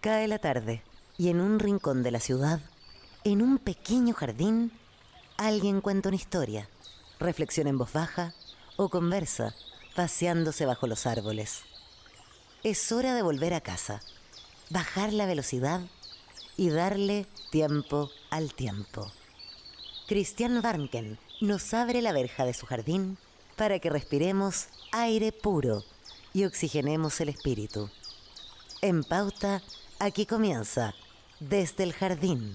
Cae la tarde y en un rincón de la ciudad, en un pequeño jardín, alguien cuenta una historia, reflexiona en voz baja o conversa, paseándose bajo los árboles. Es hora de volver a casa, bajar la velocidad y darle tiempo al tiempo. Christian Warnken nos abre la verja de su jardín para que respiremos aire puro y oxigenemos el espíritu. En Pauta, aquí comienza Desde el Jardín.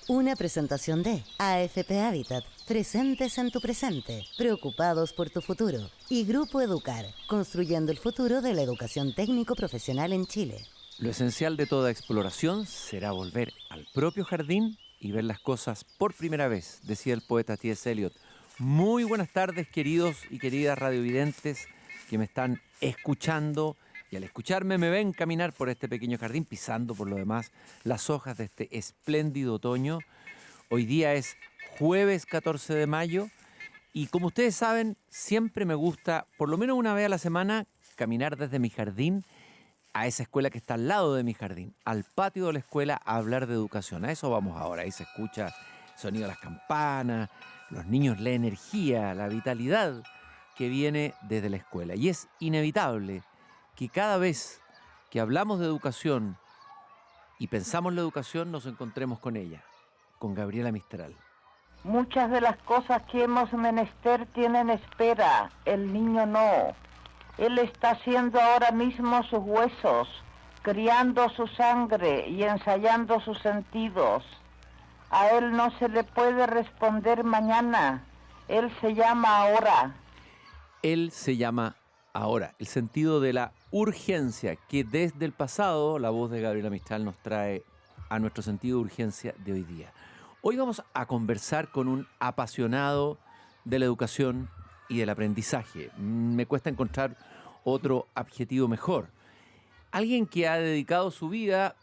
Una presentación de AFP Habitat, presentes en tu presente, preocupados por tu futuro. Y Grupo Educar, construyendo el futuro de la educación técnico-profesional en Chile. Lo esencial de toda exploración será volver al propio jardín y ver las cosas por primera vez, decía el poeta T.S. Eliot. Muy buenas tardes, queridos y queridas radiovidentes que me están escuchando. Y al escucharme me ven caminar por este pequeño jardín, pisando por lo demás las hojas de este espléndido otoño. Hoy día es jueves 14 de mayo y como ustedes saben, siempre me gusta, por lo menos una vez a la semana, caminar desde mi jardín a esa escuela que está al lado de mi jardín, al patio de la escuela, a hablar de educación. A eso vamos ahora. Ahí se escucha el sonido de las campanas, los niños, la energía, la vitalidad que viene desde la escuela. Y es inevitable que cada vez que hablamos de educación y pensamos la educación, nos encontremos con ella, con Gabriela Mistral. Muchas de las cosas que hemos menester tienen espera, el niño no. Él está haciendo ahora mismo sus huesos, criando su sangre y ensayando sus sentidos. A él no se le puede responder mañana, él se llama ahora. Él se llama ahora, el sentido de la urgencia que desde el pasado la voz de Gabriela Mistral nos trae a nuestro sentido de urgencia de hoy día. Hoy vamos a conversar con un apasionado de la educación y del aprendizaje. Me cuesta encontrar otro adjetivo mejor. Alguien que ha dedicado su vida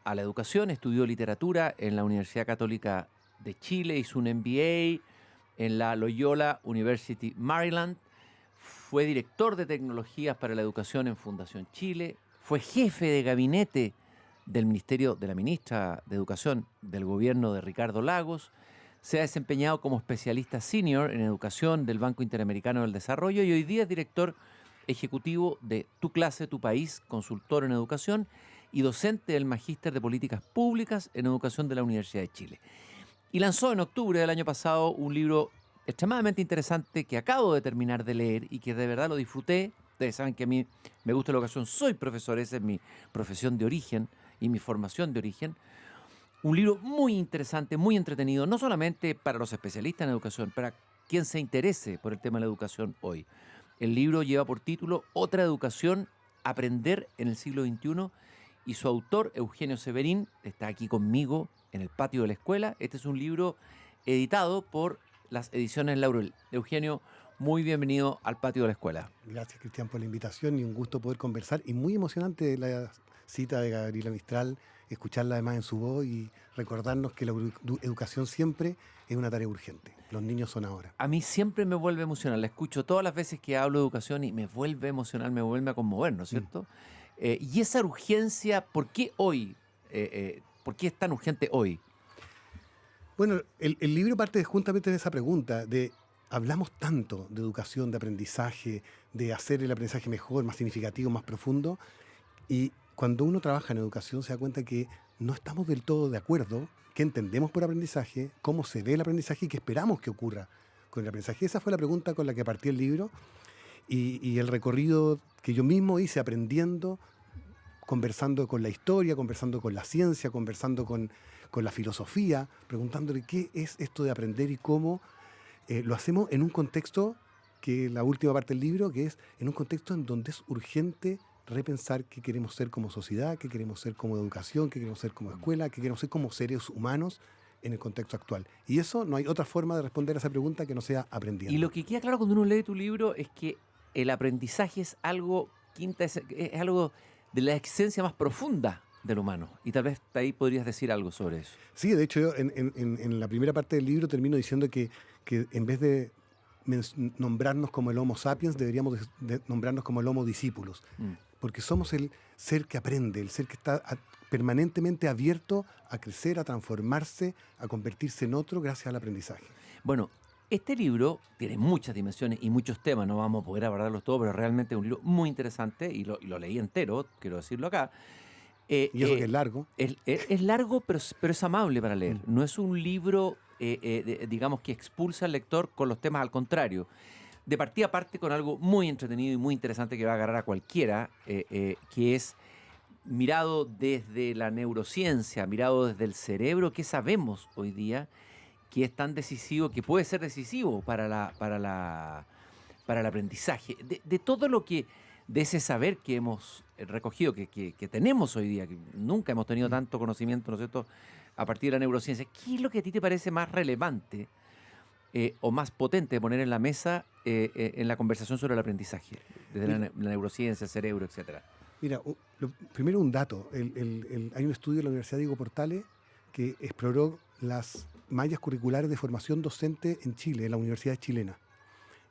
a la educación, estudió literatura en la Universidad Católica de Chile, hizo un MBA en la Loyola University Maryland, fue director de tecnologías para la educación en Fundación Chile, fue jefe de gabinete del Ministerio de la Ministra de Educación del gobierno de Ricardo Lagos, se ha desempeñado como especialista senior en educación del Banco Interamericano del Desarrollo y hoy día es director ejecutivo de Tu Clase, Tu País, consultor en educación y docente del Magíster de Políticas Públicas en Educación de la Universidad de Chile. Y lanzó en octubre del año pasado un libro extremadamente interesante que acabo de terminar de leer y que de verdad lo disfruté. Ustedes saben que a mí me gusta la educación, soy profesor, esa es mi profesión de origen y mi formación de origen. Un libro muy interesante, muy entretenido, no solamente para los especialistas en educación, para quien se interese por el tema de la educación hoy. El libro lleva por título Otra educación, aprender en el siglo XXI, y su autor, Eugenio Severín, está aquí conmigo en el patio de la escuela. Este es un libro editado por las ediciones Laurel. Eugenio, muy bienvenido al patio de la escuela. Gracias, Cristian, por la invitación y un gusto poder conversar. Y muy emocionante la cita de Gabriela Mistral, escucharla además en su voz y recordarnos que la educación siempre es una tarea urgente. Los niños son ahora. A mí siempre me vuelve emocional. La escucho todas las veces que hablo de educación y me vuelve emocional, me vuelve a conmover, ¿no es cierto? Y esa urgencia, ¿por qué hoy? ¿Por qué es tan urgente hoy? Bueno, el libro parte justamente de esa pregunta, de hablamos tanto de educación, de aprendizaje, de hacer el aprendizaje mejor, más significativo, más profundo, y cuando uno trabaja en educación se da cuenta que no estamos del todo de acuerdo, qué entendemos por aprendizaje, cómo se ve el aprendizaje y qué esperamos que ocurra con el aprendizaje. Esa fue la pregunta con la que partí el libro y el recorrido que yo mismo hice aprendiendo, conversando con la historia, conversando con la ciencia, conversando con la filosofía, preguntándole qué es esto de aprender y cómo lo hacemos en un contexto, que la última parte del libro, que es en un contexto en donde es urgente repensar qué queremos ser como sociedad, qué queremos ser como educación, qué queremos ser como escuela, qué queremos ser como seres humanos en el contexto actual. Y eso, no hay otra forma de responder a esa pregunta que no sea aprendiendo. Y lo que queda claro cuando uno lee tu libro es que el aprendizaje es algo, es algo de la existencia más profunda del humano. Y tal vez ahí podrías decir algo sobre eso. Sí, de hecho, yo en la primera parte del libro termino diciendo que en vez de nombrarnos como el Homo sapiens, deberíamos de nombrarnos como el Homo discípulos. porque somos el ser que aprende, el ser que está permanentemente abierto a crecer, a transformarse, a convertirse en otro gracias al aprendizaje. Bueno, este libro tiene muchas dimensiones y muchos temas, no vamos a poder abordarlos todos, pero realmente es un libro muy interesante y lo leí entero, quiero decirlo acá. Y eso que es largo. Es largo, pero es amable para leer. No es un libro, digamos, que expulsa al lector con los temas, al contrario. De partida parte con algo muy entretenido y muy interesante que va a agarrar a cualquiera, que es mirado desde la neurociencia, mirado desde el cerebro, ¿qué sabemos hoy día que es tan decisivo, que puede ser decisivo para el aprendizaje? De todo lo que, de ese saber que hemos recogido, que tenemos hoy día, que nunca hemos tenido tanto conocimiento, ¿no es cierto?, a partir de la neurociencia, ¿qué es lo que a ti te parece más relevante o más potente de poner en la mesa en la conversación sobre el aprendizaje, desde la neurociencia, el cerebro, etcétera? Mira, primero un dato. Hay un estudio de la Universidad Diego Portales que exploró las mallas curriculares de formación docente en Chile, en la Universidad Chilena.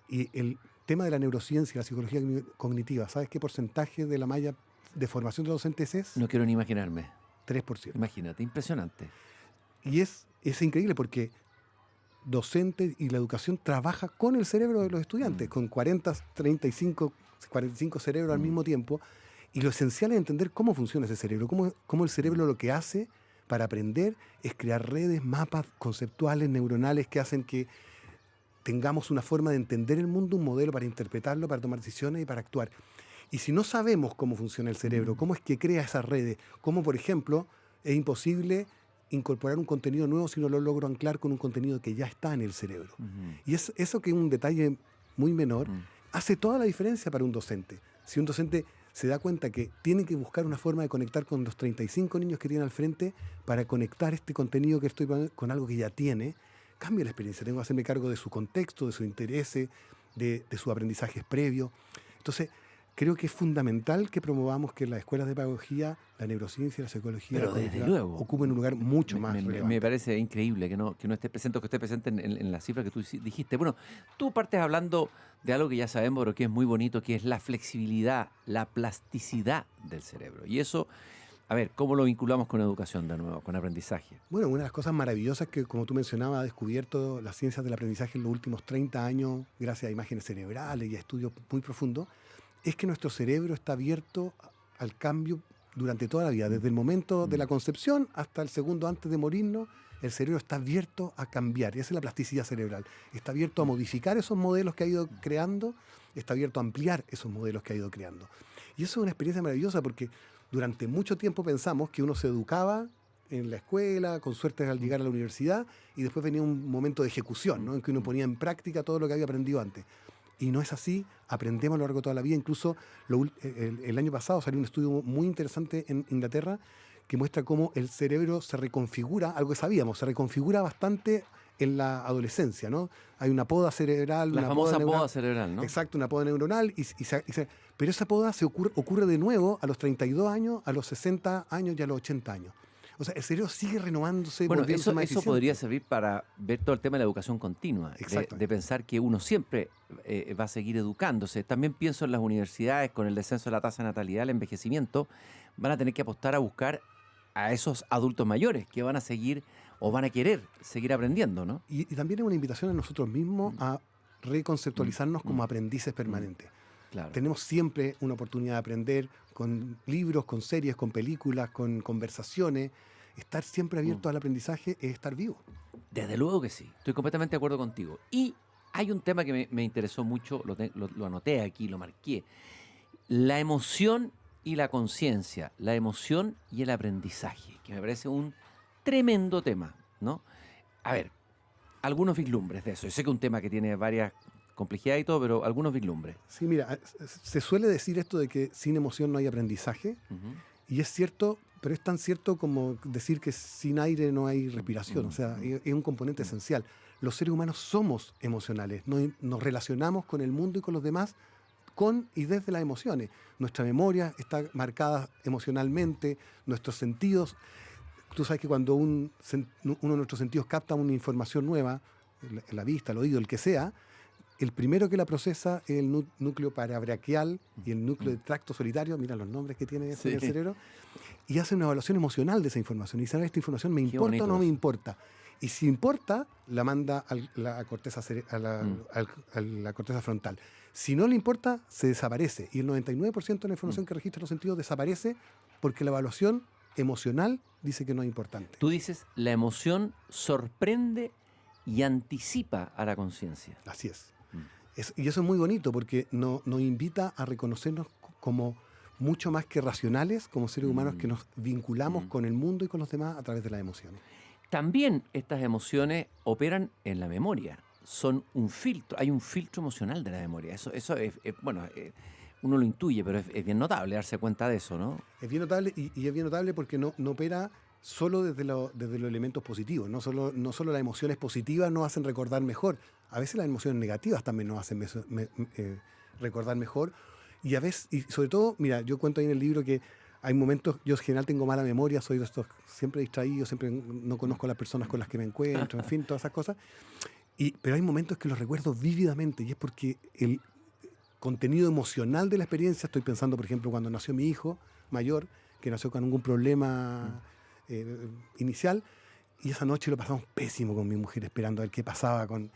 Y el tema de la neurociencia y la psicología cognitiva, ¿sabes qué porcentaje de la malla de formación de docentes es? No quiero ni imaginarme. 3%. Imagínate, impresionante. Y es increíble porque docente y la educación trabaja con el cerebro de los estudiantes, con 45 cerebros al mismo tiempo. Y lo esencial es entender cómo funciona ese cerebro, cómo el cerebro lo que hace para aprender es crear redes, mapas conceptuales, neuronales que hacen que tengamos una forma de entender el mundo, un modelo para interpretarlo, para tomar decisiones y para actuar. Y si no sabemos cómo funciona el cerebro, cómo es que crea esas redes, cómo, por ejemplo, es imposible incorporar un contenido nuevo si no lo logro anclar con un contenido que ya está en el cerebro. Y eso que es un detalle muy menor, hace toda la diferencia para un docente. Si un docente se da cuenta que tiene que buscar una forma de conectar con los 35 niños que tiene al frente para conectar este contenido que estoy con algo que ya tiene, cambia la experiencia. Tengo que hacerme cargo de su contexto, de su interés, de sus aprendizajes previos. Entonces, creo que es fundamental que promovamos que las escuelas de pedagogía, la neurociencia y la psicología ocupen un lugar mucho más relevante. Me parece increíble que no esté presente o que esté presente en la cifra que tú dijiste. Bueno, tú partes hablando de algo que ya sabemos, pero que es muy bonito, que es la flexibilidad, la plasticidad del cerebro. Y eso, a ver, ¿cómo lo vinculamos con educación de nuevo, con aprendizaje? Bueno, una de las cosas maravillosas que, como tú mencionabas, ha descubierto las ciencias del aprendizaje en los últimos 30 años, gracias a imágenes cerebrales y a estudios muy profundos, es que nuestro cerebro está abierto al cambio durante toda la vida. Desde el momento de la concepción hasta el segundo antes de morirnos, el cerebro está abierto a cambiar. Y esa es la plasticidad cerebral. Está abierto a modificar esos modelos que ha ido creando, está abierto a ampliar esos modelos que ha ido creando. Y eso es una experiencia maravillosa porque durante mucho tiempo pensamos que uno se educaba en la escuela, con suerte al llegar a la universidad, y después venía un momento de ejecución, ¿no?, en que uno ponía en práctica todo lo que había aprendido antes. Y no es así, aprendemos a lo largo de toda la vida. Incluso el año pasado salió un estudio muy interesante en Inglaterra que muestra cómo el cerebro se reconfigura, algo que sabíamos, se reconfigura bastante en la adolescencia, ¿no? Hay una poda cerebral. La famosa poda cerebral, ¿no? Exacto, una poda neuronal. Pero esa poda ocurre de nuevo a los 32 años, a los 60 años y a los 80 años. O sea, el cerebro sigue renovándose. Bueno, eso podría servir para ver todo el tema de la educación continua, de pensar que uno siempre va a seguir educándose. También pienso en las universidades, con el descenso de la tasa de natalidad, el envejecimiento, van a tener que apostar a buscar a esos adultos mayores que van a seguir o van a querer seguir aprendiendo, ¿no? Y también es una invitación a nosotros mismos a reconceptualizarnos como aprendices permanentes. Claro. Tenemos siempre una oportunidad de aprender con libros, con series, con películas, con conversaciones. Estar siempre abierto al aprendizaje es estar vivo. Desde luego que sí, estoy completamente de acuerdo contigo. Y hay un tema que me interesó mucho, lo anoté aquí, lo marqué. La emoción y la conciencia, la emoción y el aprendizaje, que me parece un tremendo tema, ¿no? A ver, algunos vislumbres de eso. Yo sé que es un tema que tiene varias complejidades y todo, pero algunos vislumbres. Sí, mira, se suele decir esto de que sin emoción no hay aprendizaje, y es cierto, pero es tan cierto como decir que sin aire no hay respiración. O sea, es un componente esencial. Los seres humanos somos emocionales, nos relacionamos con el mundo y con los demás con y desde las emociones. Nuestra memoria está marcada emocionalmente, nuestros sentidos. Tú sabes que cuando uno de nuestros sentidos capta una información nueva, la vista, el oído, el que sea, el primero que la procesa es el núcleo parabraquial y el núcleo de tracto solitario, mira los nombres que tiene eso en el cerebro, y hace una evaluación emocional de esa información. Y dice, esta información me importa o no me importa. Y si importa, la manda a la corteza, a la corteza frontal. Si no le importa, se desaparece. Y el 99% de la información que registra los sentidos desaparece porque la evaluación emocional dice que no es importante. Tú dices, la emoción sorprende y anticipa a la conciencia. Así es. Y eso es muy bonito porque nos invita a reconocernos como mucho más que racionales, como seres humanos que nos vinculamos con el mundo y con los demás a través de las emociones. También estas emociones operan en la memoria. Son un filtro, hay un filtro emocional de la memoria. Eso es bueno, uno lo intuye, pero es bien notable darse cuenta de eso, ¿no? Es bien notable y es bien notable porque no opera solo desde los elementos positivos. No solo las emociones positivas nos hacen recordar mejor. A veces las emociones negativas también nos hacen recordar mejor. Y a veces, y sobre todo, mira, yo cuento ahí en el libro que hay momentos, yo en general tengo mala memoria, soy de estos siempre distraído, siempre no conozco a las personas con las que me encuentro, en fin, todas esas cosas. Pero hay momentos que los recuerdo vívidamente y es porque el contenido emocional de la experiencia, estoy pensando, por ejemplo, cuando nació mi hijo mayor, que nació con algún problema inicial, y esa noche lo pasamos pésimo con mi mujer, esperando a ver qué pasaba con...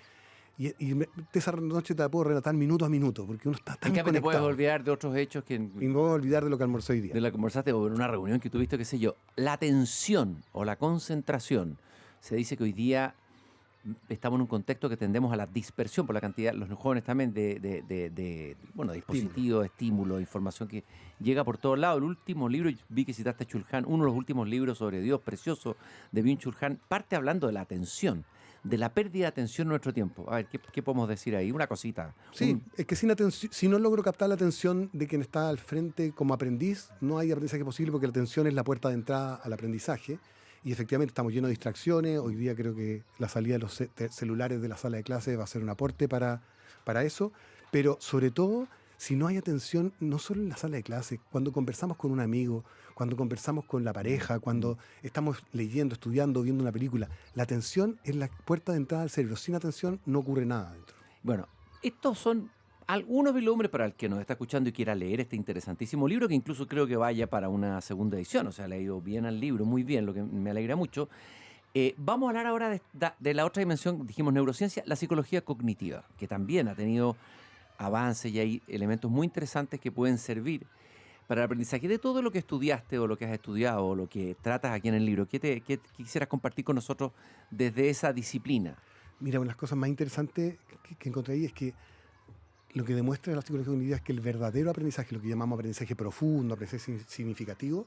esa noche te la puedo relatar minuto a minuto, porque uno está tan En cambio, te puedes conectado. olvidar de otros hechos que... Y me voy a olvidar de lo que almorcé hoy día. De la que conversaste o en una reunión que tuviste, qué sé yo. La atención o la concentración. Se dice que hoy día estamos en un contexto que tendemos a la dispersión por la cantidad, los jóvenes también, de dispositivos, estímulos, información que llega por todos lados. El último libro, vi que citaste a Chulhan, uno de los últimos libros sobre Dios, precioso, de Byung-Chul Han, parte hablando de la atención, de la pérdida de atención en nuestro tiempo. A ver, ¿qué podemos decir ahí? Una cosita. Sí, es que si no logro captar la atención de quien está al frente como aprendiz, no hay aprendizaje posible porque la atención es la puerta de entrada al aprendizaje. Y efectivamente estamos llenos de distracciones. Hoy día creo que la salida de los celulares de la sala de clase va a ser un aporte para eso. Pero sobre todo, si no hay atención, no solo en la sala de clase, cuando conversamos con un amigo, cuando conversamos con la pareja, cuando estamos leyendo, estudiando, viendo una película, la atención es la puerta de entrada al cerebro. Sin atención no ocurre nada dentro. Bueno, estos son algunos vislumbres para el que nos está escuchando y quiera leer este interesantísimo libro, que incluso creo que vaya para una segunda edición. O sea, le ha ido bien al libro, muy bien, lo que me alegra mucho. Vamos a hablar ahora de la otra dimensión, dijimos neurociencia, la psicología cognitiva, que también ha tenido avances y hay elementos muy interesantes que pueden servir para el aprendizaje. De todo lo que estudiaste o lo que has estudiado o lo que tratas aquí en el libro, ¿qué quisieras compartir con nosotros desde esa disciplina? Mira, una de las cosas más interesantes que encontré ahí es que lo que demuestra la psicología cognitiva es que el verdadero aprendizaje, lo que llamamos aprendizaje profundo, aprendizaje significativo,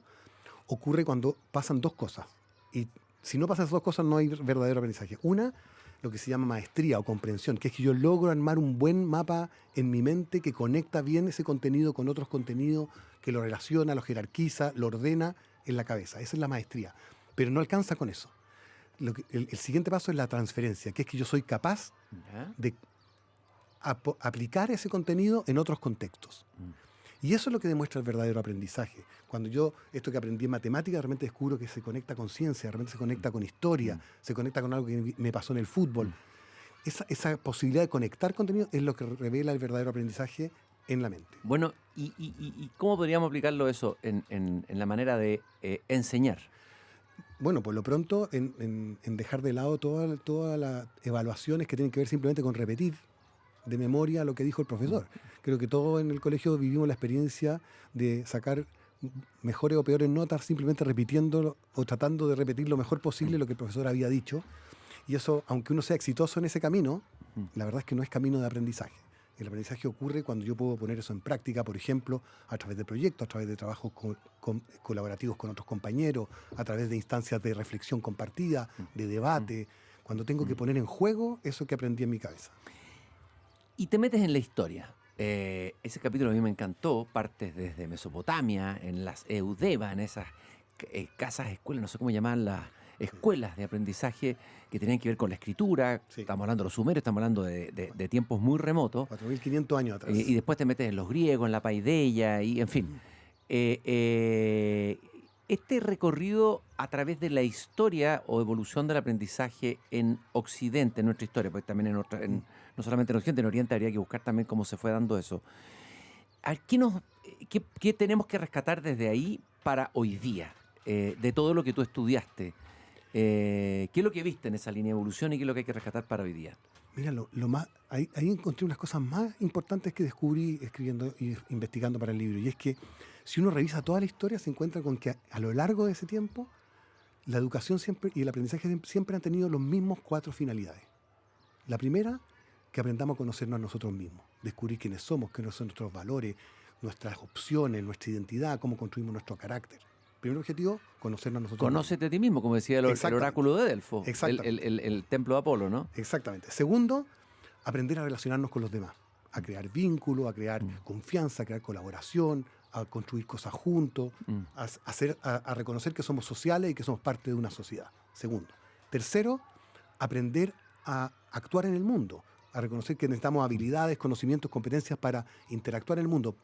ocurre cuando pasan dos cosas. Y si no pasan esas dos cosas, no hay verdadero aprendizaje. Una, lo que se llama maestría o comprensión, que es que yo logro armar un buen mapa en mi mente que conecta bien ese contenido con otros contenidos, que lo relaciona, lo jerarquiza, lo ordena en la cabeza. Esa es la maestría. Pero no alcanza con eso. El siguiente paso es la transferencia, que es que yo soy capaz de aplicar ese contenido en otros contextos. Y eso es lo que demuestra el verdadero aprendizaje. Cuando yo, esto que aprendí en matemáticas, realmente descubro que se conecta con ciencia, realmente se conecta con historia, se conecta con algo que me pasó en el fútbol. Esa posibilidad de conectar contenido es lo que revela el verdadero aprendizaje en la mente. Bueno, ¿y cómo podríamos aplicarlo eso en la manera de enseñar? Bueno, por lo pronto, en dejar de lado todas las evaluaciones que tienen que ver simplemente con repetir de memoria lo que dijo el profesor. Creo que todos en el colegio vivimos la experiencia de sacar mejores o peores notas simplemente repitiendo o tratando de repetir lo mejor posible lo que el profesor había dicho. Y eso, aunque uno sea exitoso en ese camino, la verdad es que no es camino de aprendizaje. El aprendizaje ocurre cuando yo puedo poner eso en práctica, por ejemplo, a través de proyectos, a través de trabajos colaborativos con otros compañeros, a través de instancias de reflexión compartida, de debate, cuando tengo que poner en juego eso que aprendí en mi cabeza. Y te metes en la historia. Ese capítulo a mí me encantó. Partes desde Mesopotamia, en las Eudeva, en esas casas, escuelas, no sé cómo llaman las escuelas de aprendizaje que tenían que ver con la escritura. Sí. Estamos hablando de los sumerios, estamos hablando de tiempos muy remotos. 4.500 años atrás. Y después te metes en los griegos, en la paideia, y en fin. este recorrido a través de la historia o evolución del aprendizaje en Occidente, en nuestra historia, pues también no solamente en Occidente, en Oriente habría que buscar también cómo se fue dando eso. ¿Qué tenemos que rescatar desde ahí para hoy día, de todo lo que tú estudiaste? ¿Qué es lo que viste en esa línea de evolución y qué es lo que hay que rescatar para hoy día? Mira, ahí encontré unas cosas más importantes que descubrí escribiendo y investigando para el libro. Y es que si uno revisa toda la historia, se encuentra con que a lo largo de ese tiempo, la educación siempre y el aprendizaje siempre han tenido los mismos 4 finalidades. La primera, que aprendamos a conocernos a nosotros mismos, descubrir quiénes somos, cuáles son nuestros valores, nuestras opciones, nuestra identidad, cómo construimos nuestro carácter. Primer objetivo, conocernos a nosotros mismos. Conócete a ti mismo, como decía el oráculo de Delfos, el templo de Apolo, ¿no? Exactamente. Segundo, aprender a relacionarnos con los demás, a crear vínculos, a crear confianza, a crear colaboración, a construir cosas juntos, a reconocer que somos sociales y que somos parte de una sociedad. Segundo. Tercero, aprender a actuar en el mundo, a reconocer que necesitamos habilidades, conocimientos, competencias para interactuar en el mundo,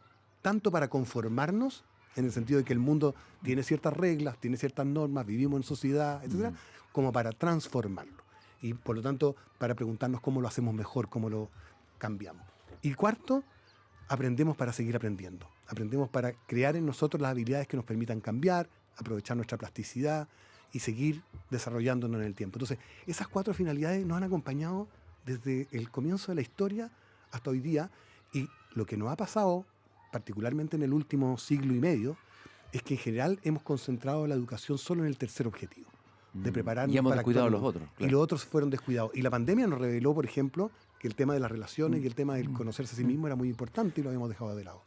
tanto para conformarnos, en el sentido de que el mundo tiene ciertas reglas, tiene ciertas normas, vivimos en sociedad, etcétera, como para transformarlo. Y por lo tanto, para preguntarnos cómo lo hacemos mejor, cómo lo cambiamos. Y cuarto, aprendemos para seguir aprendiendo. Aprendemos para crear en nosotros las habilidades que nos permitan cambiar, aprovechar nuestra plasticidad y seguir desarrollándonos en el tiempo. Entonces, esas 4 finalidades nos han acompañado desde el comienzo de la historia hasta hoy día. Y lo que nos ha pasado, particularmente en el último siglo y medio, es que en general hemos concentrado la educación solo en el tercer objetivo, de prepararnos y hemos para descuidado actuar. los otros. Y los otros fueron descuidados. Y la pandemia nos reveló, por ejemplo, que el tema de las relaciones y el tema del conocerse a sí mismo era muy importante y lo habíamos dejado de lado.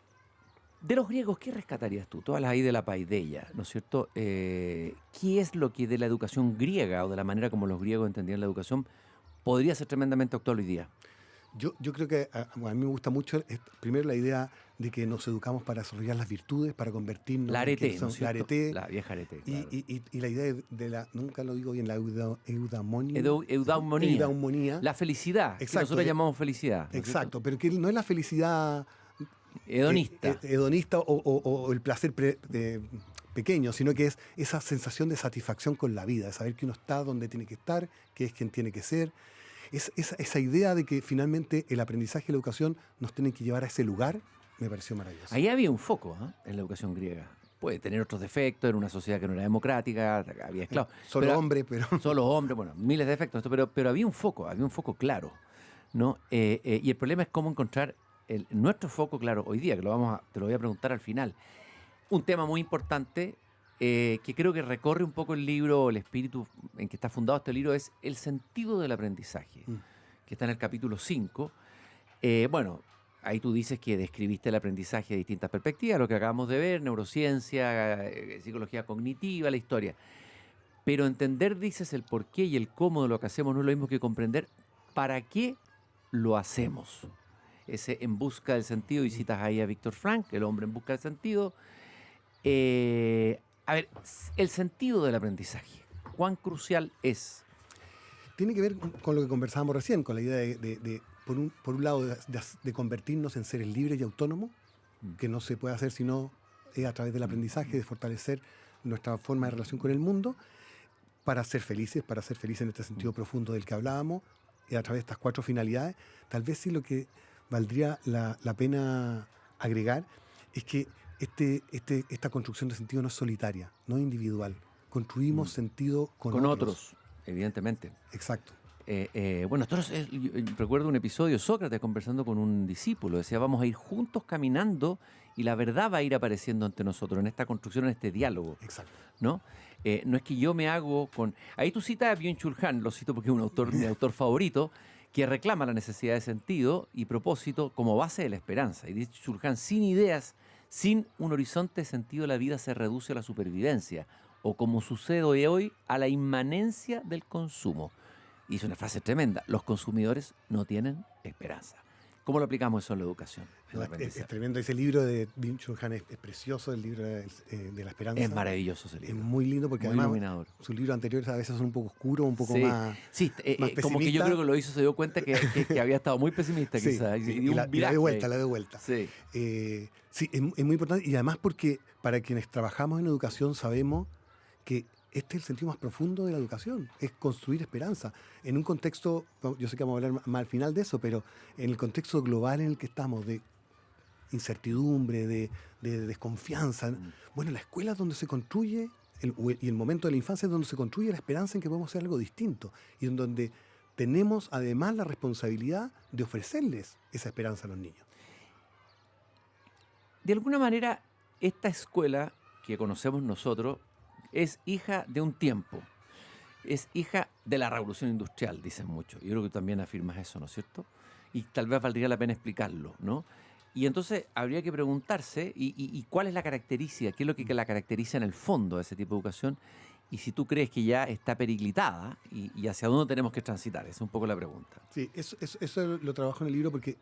De los griegos, ¿qué rescatarías tú? Tú hablas ahí de la paideia, ¿no es cierto? ¿Qué es lo que de la educación griega o de la manera como los griegos entendían la educación podría ser tremendamente actual hoy día? Yo creo que a mí me gusta mucho, primero, la idea de que nos educamos para desarrollar las virtudes, para convertirnos La en arete, quienes ¿no somos. es La cierto? arete. La vieja arete, claro. Y la idea de la, nunca lo digo bien, la eudamonía. Eudaumonía. La felicidad, que Exacto, nosotros llamamos felicidad. ¿no es Exacto, pero que no es la felicidad hedonista. Hedonista o el placer pequeño, sino que es esa sensación de satisfacción con la vida, de saber que uno está donde tiene que estar, que es quien tiene que ser. Esa idea de que finalmente el aprendizaje y la educación nos tienen que llevar a ese lugar, me pareció maravilloso. Ahí había un foco en la educación griega. Puede tener otros defectos, era una sociedad que no era democrática, había esclavos. Solo hombres, pero... Solo hombres, bueno, miles de defectos, pero había un foco claro, ¿no? Y el problema es cómo encontrar nuestro foco claro hoy día, que te lo voy a preguntar al final. Un tema muy importante que creo que recorre un poco el libro, el espíritu en que está fundado este libro, es el sentido del aprendizaje, que está en el capítulo 5. Bueno, ahí tú dices que describiste el aprendizaje de distintas perspectivas, lo que acabamos de ver, neurociencia, psicología cognitiva, la historia. Pero entender, dices, el porqué y el cómo de lo que hacemos no es lo mismo que comprender para qué lo hacemos. Ese en busca del sentido, y citas ahí a Víctor Frank, el hombre en busca del sentido. A ver, el sentido del aprendizaje, ¿cuán crucial es? Tiene que ver con lo que conversábamos recién, con la idea de por un lado, de convertirnos en seres libres y autónomos, que no se puede hacer sino a través del aprendizaje, de fortalecer nuestra forma de relación con el mundo, para ser felices en este sentido profundo del que hablábamos, y a través de estas 4 finalidades. Tal vez sí lo que valdría la pena agregar es que esta construcción de sentido no es solitaria, no es individual. Construimos sentido con otros. Evidentemente. Exacto. Bueno, yo recuerdo un episodio, Sócrates conversando con un discípulo, decía, vamos a ir juntos caminando y la verdad va a ir apareciendo ante nosotros en esta construcción, en este diálogo. Exacto. ¿No? No es que yo me hago con... Ahí tú citas a Byung-Chul Han, lo cito porque es mi autor favorito, que reclama la necesidad de sentido y propósito como base de la esperanza. Y dice Chul Han, sin ideas, sin un horizonte de sentido, la vida se reduce a la supervivencia, o como sucede hoy, a la inmanencia del consumo. Y es una frase tremenda, los consumidores no tienen esperanza. ¿Cómo lo aplicamos eso en la educación? Es tremendo. Ese libro de Byung-Chul Han es precioso, el libro de la esperanza. Es maravilloso ese libro. Es muy lindo porque muy además iluminador. Sus libros anteriores a veces son un poco oscuros, un poco más como que yo creo que lo hizo, se dio cuenta que había estado muy pesimista sí, quizás. Y la dio vuelta. Sí. Sí, es muy importante. Y además porque para quienes trabajamos en educación sabemos que este es el sentido más profundo de la educación, es construir esperanza. En un contexto, yo sé que vamos a hablar más al final de eso, pero en el contexto global en el que estamos, de incertidumbre, de desconfianza, bueno, la escuela es donde se construye, y el momento de la infancia es donde se construye la esperanza en que podemos hacer algo distinto, y en donde tenemos además la responsabilidad de ofrecerles esa esperanza a los niños. De alguna manera, esta escuela que conocemos nosotros es hija de un tiempo, es hija de la revolución industrial, dicen muchos. Yo creo que tú también afirmas eso, ¿no es cierto? Y tal vez valdría la pena explicarlo, ¿no? Y entonces habría que preguntarse, ¿y cuál es la característica? ¿Qué es lo que la caracteriza en el fondo de ese tipo de educación? Y si tú crees que ya está periclitada y hacia dónde tenemos que transitar. Esa es un poco la pregunta. Sí, eso lo trabajo en el libro porque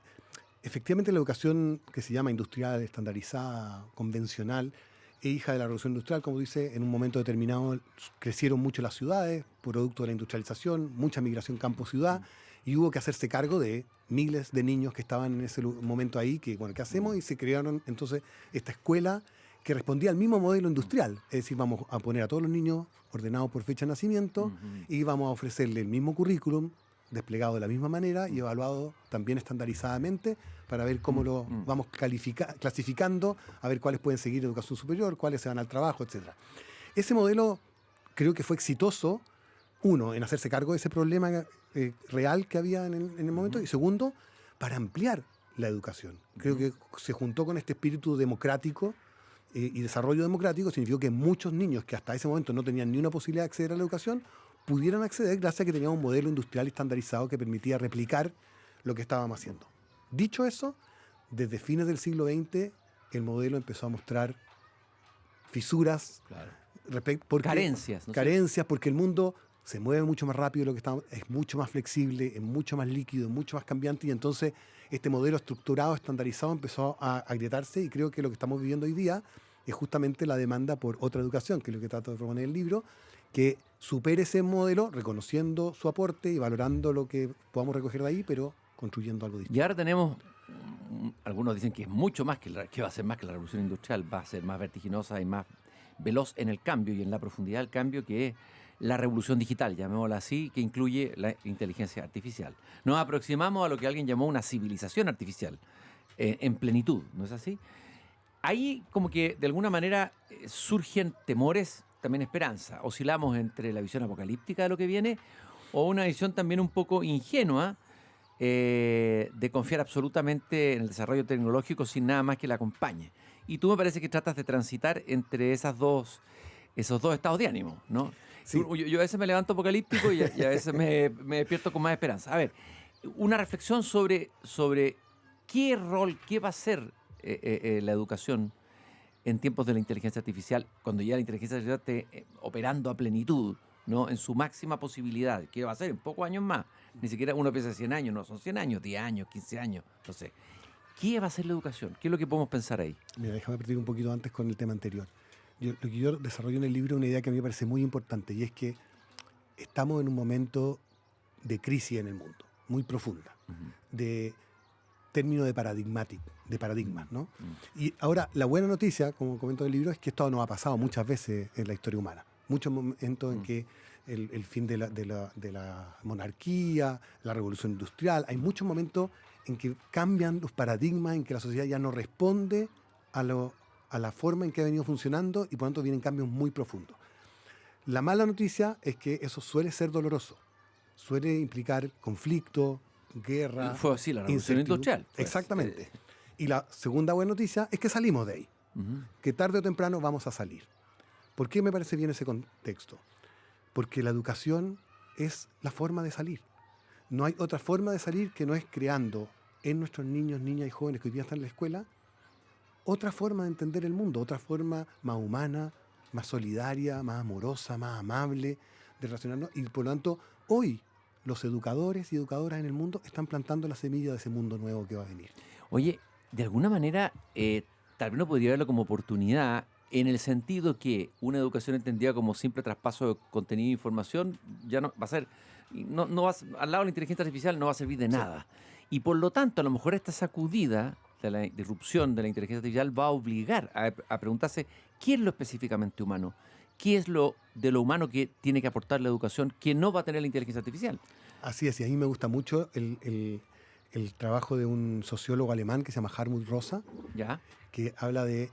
efectivamente la educación que se llama industrial, estandarizada, convencional, es hija de la revolución industrial, como dice, en un momento determinado crecieron mucho las ciudades, producto de la industrialización, mucha migración campo-ciudad, y hubo que hacerse cargo de miles de niños que estaban en ese momento ahí, que bueno, ¿qué hacemos? Y se crearon entonces esta escuela que respondía al mismo modelo industrial, es decir, vamos a poner a todos los niños ordenados por fecha de nacimiento y vamos a ofrecerle el mismo currículum, desplegado de la misma manera y evaluado también estandarizadamente para ver cómo lo vamos clasificando, a ver cuáles pueden seguir educación superior, cuáles se van al trabajo, etc. Ese modelo creo que fue exitoso, uno, en hacerse cargo de ese problema real que había en el momento, y segundo, para ampliar la educación. Creo que se juntó con este espíritu democrático y desarrollo democrático, significó que muchos niños que hasta ese momento no tenían ni una posibilidad de acceder a la educación, pudieran acceder gracias a que teníamos un modelo industrial estandarizado que permitía replicar lo que estábamos haciendo. Dicho eso, desde fines del siglo XX el modelo empezó a mostrar fisuras, Claro. carencias, ¿no? carencias, porque el mundo se mueve mucho más rápido de lo que estamos, es mucho más flexible, es mucho más líquido, es mucho más cambiante, y entonces este modelo estructurado, estandarizado empezó a agrietarse, y creo que lo que estamos viviendo hoy día es justamente la demanda por otra educación, que es lo que trato de proponer en el libro, que supere ese modelo reconociendo su aporte y valorando lo que podamos recoger de ahí, pero construyendo algo distinto. Y ahora tenemos, algunos dicen que es mucho más que va a ser más que la revolución industrial, va a ser más vertiginosa y más veloz en el cambio y en la profundidad del cambio, que es la revolución digital, llamémosla así, que incluye la inteligencia artificial. Nos aproximamos a lo que alguien llamó una civilización artificial en plenitud, ¿no es así? Ahí como que de alguna manera surgen temores, también esperanza. Oscilamos entre la visión apocalíptica de lo que viene o una visión también un poco ingenua de confiar absolutamente en el desarrollo tecnológico sin nada más que la acompañe. Y tú me parece que tratas de transitar entre esos dos estados de ánimo, ¿no? Sí. Yo a veces me levanto apocalíptico y a veces me despierto con más esperanza. A ver, una reflexión sobre qué rol, qué va a ser la educación en tiempos de la inteligencia artificial, cuando ya la inteligencia artificial esté operando a plenitud, ¿no? En su máxima posibilidad, que va a ser en pocos años más. Ni siquiera uno piensa 100 años, no, son 100 años, 10 años, 15 años, no sé. ¿Qué va a ser la educación? ¿Qué es lo que podemos pensar ahí? Mira, déjame partir un poquito antes con el tema anterior. Lo que yo desarrollo en el libro es una idea que a mí me parece muy importante, y es que estamos en un momento de crisis en el mundo, muy profunda, de término de paradigmas, ¿no? Y ahora, la buena noticia, como comento en el libro, es que esto nos ha pasado muchas veces en la historia humana. Muchos momentos en que el fin de la monarquía, la revolución industrial, hay muchos momentos en que cambian los paradigmas, en que la sociedad ya no responde a la forma en que ha venido funcionando, y por lo tanto vienen cambios muy profundos. La mala noticia es que eso suele ser doloroso, suele implicar conflicto, guerra. Fue así la revolución industrial. Pues. Exactamente. Y la segunda buena noticia es que salimos de ahí, que tarde o temprano vamos a salir. ¿Por qué me parece bien ese contexto? Porque la educación es la forma de salir. No hay otra forma de salir que no es creando en nuestros niños, niñas y jóvenes que hoy día están en la escuela otra forma de entender el mundo, otra forma más humana, más solidaria, más amorosa, más amable de relacionarnos. Y por lo tanto, hoy los educadores y educadoras en el mundo están plantando la semilla de ese mundo nuevo que va a venir. Oye, de alguna manera, tal vez no podría verlo como oportunidad, en el sentido que una educación entendida como simple traspaso de contenido e información ya no va a ser, no va a, al lado de la inteligencia artificial no va a servir de nada. Y por lo tanto, a lo mejor esta sacudida de la disrupción de la inteligencia artificial va a obligar a preguntarse ¿Qué es lo específicamente humano? ¿Qué es lo de lo humano que tiene que aportar la educación que no va a tener la inteligencia artificial? Así es, y a mí me gusta mucho el trabajo de un sociólogo alemán que se llama Hartmut Rosa, ¿Ya? que habla de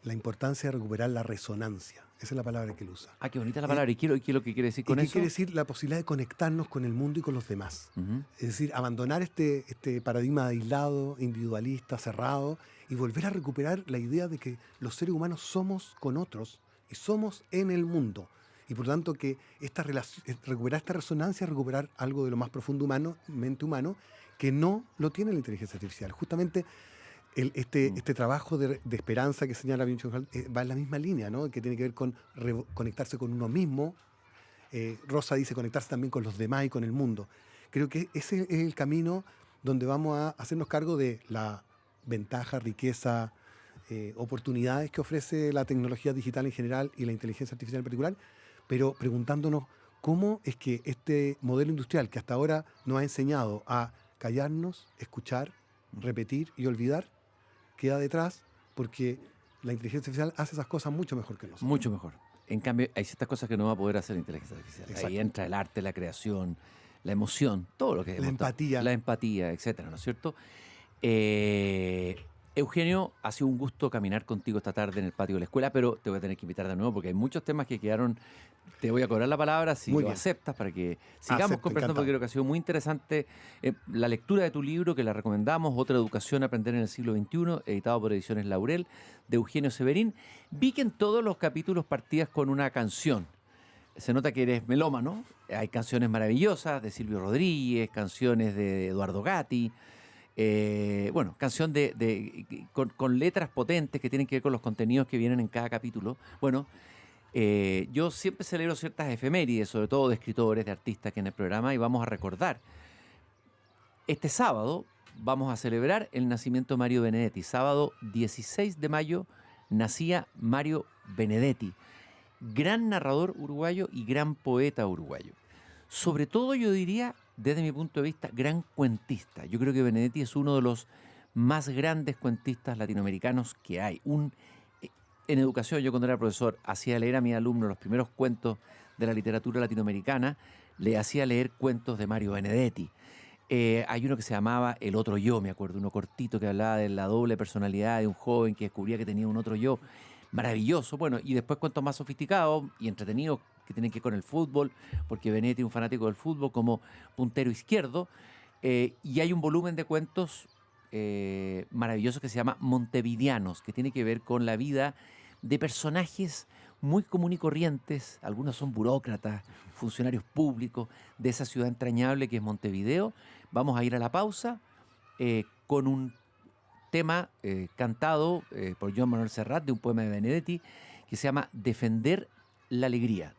la importancia de recuperar la resonancia. Esa es la palabra que él usa. Ah, qué bonita la palabra. ¿Y qué es lo que quiere decir ¿Y con qué eso? quiere decir? La posibilidad de conectarnos con el mundo y con los demás. Ujú. Es decir, abandonar este paradigma aislado, individualista, cerrado, y volver a recuperar la idea de que los seres humanos somos con otros y somos en el mundo. Y por lo tanto que recuperar esta resonancia, recuperar algo de lo más profundo mente humano, que no lo tiene la inteligencia artificial. Justamente este trabajo de esperanza que señala Byung-Chul va en la misma línea, ¿no? Que tiene que ver con conectarse con uno mismo. Rosa dice conectarse también con los demás y con el mundo. Creo que ese es el camino donde vamos a hacernos cargo de la ventaja, riqueza, oportunidades que ofrece la tecnología digital en general y la inteligencia artificial en particular, pero preguntándonos cómo es que este modelo industrial que hasta ahora nos ha enseñado a callarnos, escuchar, repetir y olvidar, queda detrás, porque la inteligencia artificial hace esas cosas mucho mejor que nosotros. Mucho mejor. En cambio, hay ciertas cosas que no va a poder hacer la inteligencia artificial. Exacto. Ahí entra el arte, la creación, la emoción, todo lo que La empatía. La empatía, etcétera, ¿no es cierto? Eugenio, ha sido un gusto caminar contigo esta tarde en el patio de la escuela, pero te voy a tener que invitar de nuevo porque hay muchos temas que quedaron. Te voy a cobrar la palabra si Muy lo bien. aceptas para que sigamos Acepto, conversando, porque encantado. creo que ha sido muy interesante la lectura de tu libro, que la recomendamos, Otra educación, aprender en el siglo XXI, editado por Ediciones Laurel, de Eugenio Severín. Vi que en todos los capítulos partías con una canción. Se nota que eres melómano. Hay canciones maravillosas de Silvio Rodríguez, canciones de Eduardo Gatti. Bueno, canción con letras potentes que tienen que ver con los contenidos que vienen en cada capítulo. Bueno, yo siempre celebro ciertas efemérides, sobre todo de escritores, de artistas que en el programa, y vamos a recordar. Este sábado vamos a celebrar el nacimiento de Mario Benedetti. Sábado 16 de mayo nacía Mario Benedetti, gran narrador uruguayo y gran poeta uruguayo. Sobre todo, yo diría, desde mi punto de vista, gran cuentista. Yo creo que Benedetti es uno de los más grandes cuentistas latinoamericanos que hay. En educación, yo cuando era profesor, hacía leer a mis alumnos los primeros cuentos de la literatura latinoamericana, le hacía leer cuentos de Mario Benedetti. Hay uno que se llamaba El otro yo, me acuerdo, uno cortito que hablaba de la doble personalidad de un joven que descubría que tenía un otro yo. Maravilloso. Bueno, y después cuentos más sofisticados y entretenidos que tienen que ver con el fútbol, porque Benedetti es un fanático del fútbol como puntero izquierdo. Y hay un volumen de cuentos maravillosos que se llama Montevideanos, que tiene que ver con la vida de personajes muy común y corrientes. Algunos son burócratas, funcionarios públicos de esa ciudad entrañable que es Montevideo. Vamos a ir a la pausa con un tema cantado por Joan Manuel Serrat de un poema de Benedetti que se llama Defender la alegría.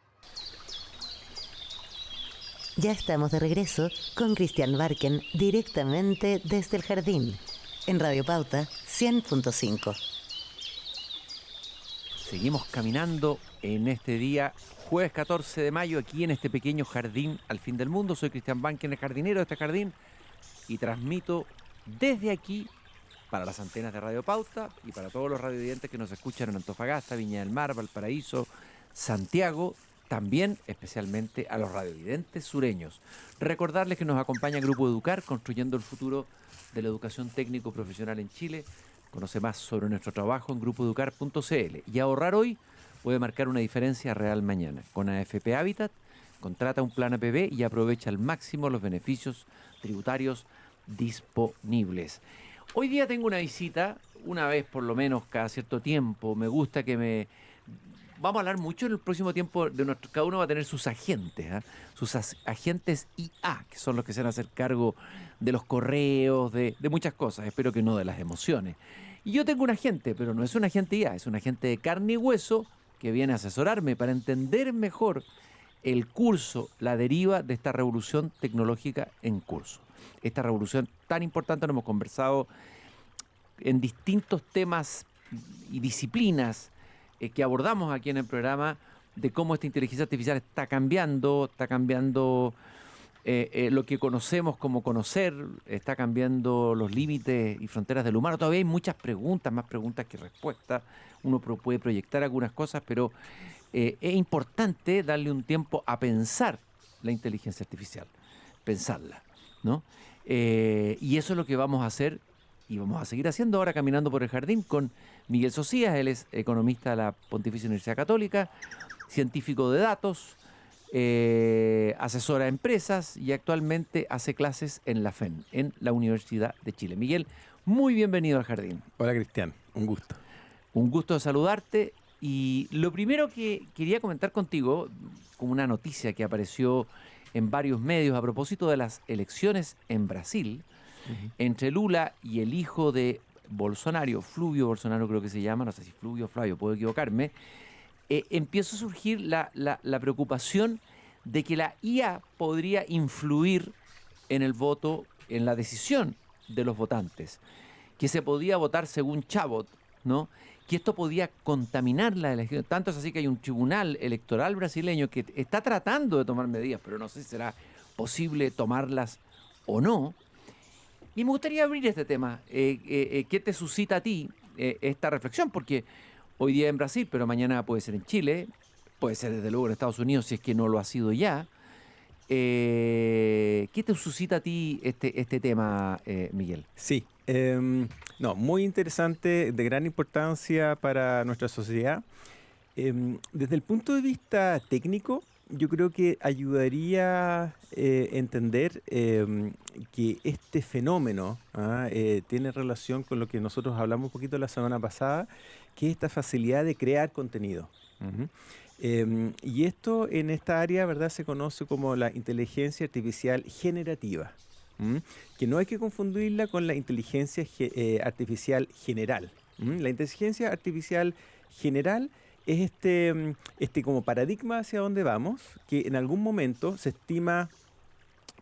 Ya estamos de regreso con Cristian Barken directamente desde el jardín en Radio Pauta 100.5. Seguimos caminando en este día, jueves 14 de mayo, aquí en este pequeño jardín al fin del mundo. Soy Cristian Barken, el jardinero de este jardín, y transmito desde aquí para las antenas de Radio Pauta y para todos los radiovidentes que nos escuchan en Antofagasta, Viña del Mar, Valparaíso, Santiago, también especialmente a los radiovidentes sureños. Recordarles que nos acompaña Grupo Educar, construyendo el futuro de la educación técnico profesional en Chile. Conoce más sobre nuestro trabajo en grupoeducar.cl. Y ahorrar hoy puede marcar una diferencia real mañana. Con AFP Habitat, contrata un plan APB y aprovecha al máximo los beneficios tributarios disponibles. Hoy día tengo una visita, una vez por lo menos cada cierto tiempo. Me gusta que vamos a hablar mucho en el próximo tiempo de cada uno va a tener sus agentes, sus agentes IA, que son los que se van a hacer cargo de los correos, de muchas cosas, espero que no de las emociones. Y yo tengo un agente, pero no es un agente IA, es un agente de carne y hueso que viene a asesorarme para entender mejor el curso, la deriva de esta revolución tecnológica en curso. Esta revolución tan importante, lo hemos conversado en distintos temas y disciplinas que abordamos aquí en el programa, de cómo esta inteligencia artificial está cambiando lo que conocemos como conocer, está cambiando los límites y fronteras del humano. Todavía hay muchas preguntas, más preguntas que respuestas. Uno puede proyectar algunas cosas, pero es importante darle un tiempo a pensar la inteligencia artificial, pensarla, ¿no? Y eso es lo que vamos a hacer y vamos a seguir haciendo ahora caminando por el jardín con Miguel Socías. Él es economista de la Pontificia Universidad Católica, científico de datos, asesora a empresas y actualmente hace clases en la FEN, en la Universidad de Chile. Miguel, muy bienvenido al jardín. Hola Cristian, un gusto. Un gusto saludarte. Y lo primero que quería comentar contigo, como una noticia que apareció en varios medios a propósito de las elecciones en Brasil, entre Lula y el hijo de Bolsonaro, Fluvio Bolsonaro creo que se llama, no sé si Fluvio o Flavio, puedo equivocarme, empieza a surgir la preocupación de que la IA podría influir en el voto, en la decisión de los votantes, que se podía votar según Chabot, ¿no? Que esto podía contaminar la elección. Tanto es así que hay un tribunal electoral brasileño que está tratando de tomar medidas, pero no sé si será posible tomarlas o no. Y me gustaría abrir este tema. ¿Qué te suscita a ti esta reflexión? Porque hoy día en Brasil, pero mañana puede ser en Chile, puede ser desde luego en Estados Unidos, si es que no lo ha sido ya. ¿Qué te suscita a ti este tema, Miguel? Sí, no, muy interesante, de gran importancia para nuestra sociedad. Desde el punto de vista técnico, yo creo que ayudaría a entender que este fenómeno tiene relación con lo que nosotros hablamos un poquito la semana pasada, que es esta facilidad de crear contenido. Ujú. Y esto en esta área, ¿verdad?, se conoce como la inteligencia artificial generativa, que no hay que confundirla con la inteligencia artificial general. La inteligencia artificial general es este como paradigma hacia donde vamos, que en algún momento se estima,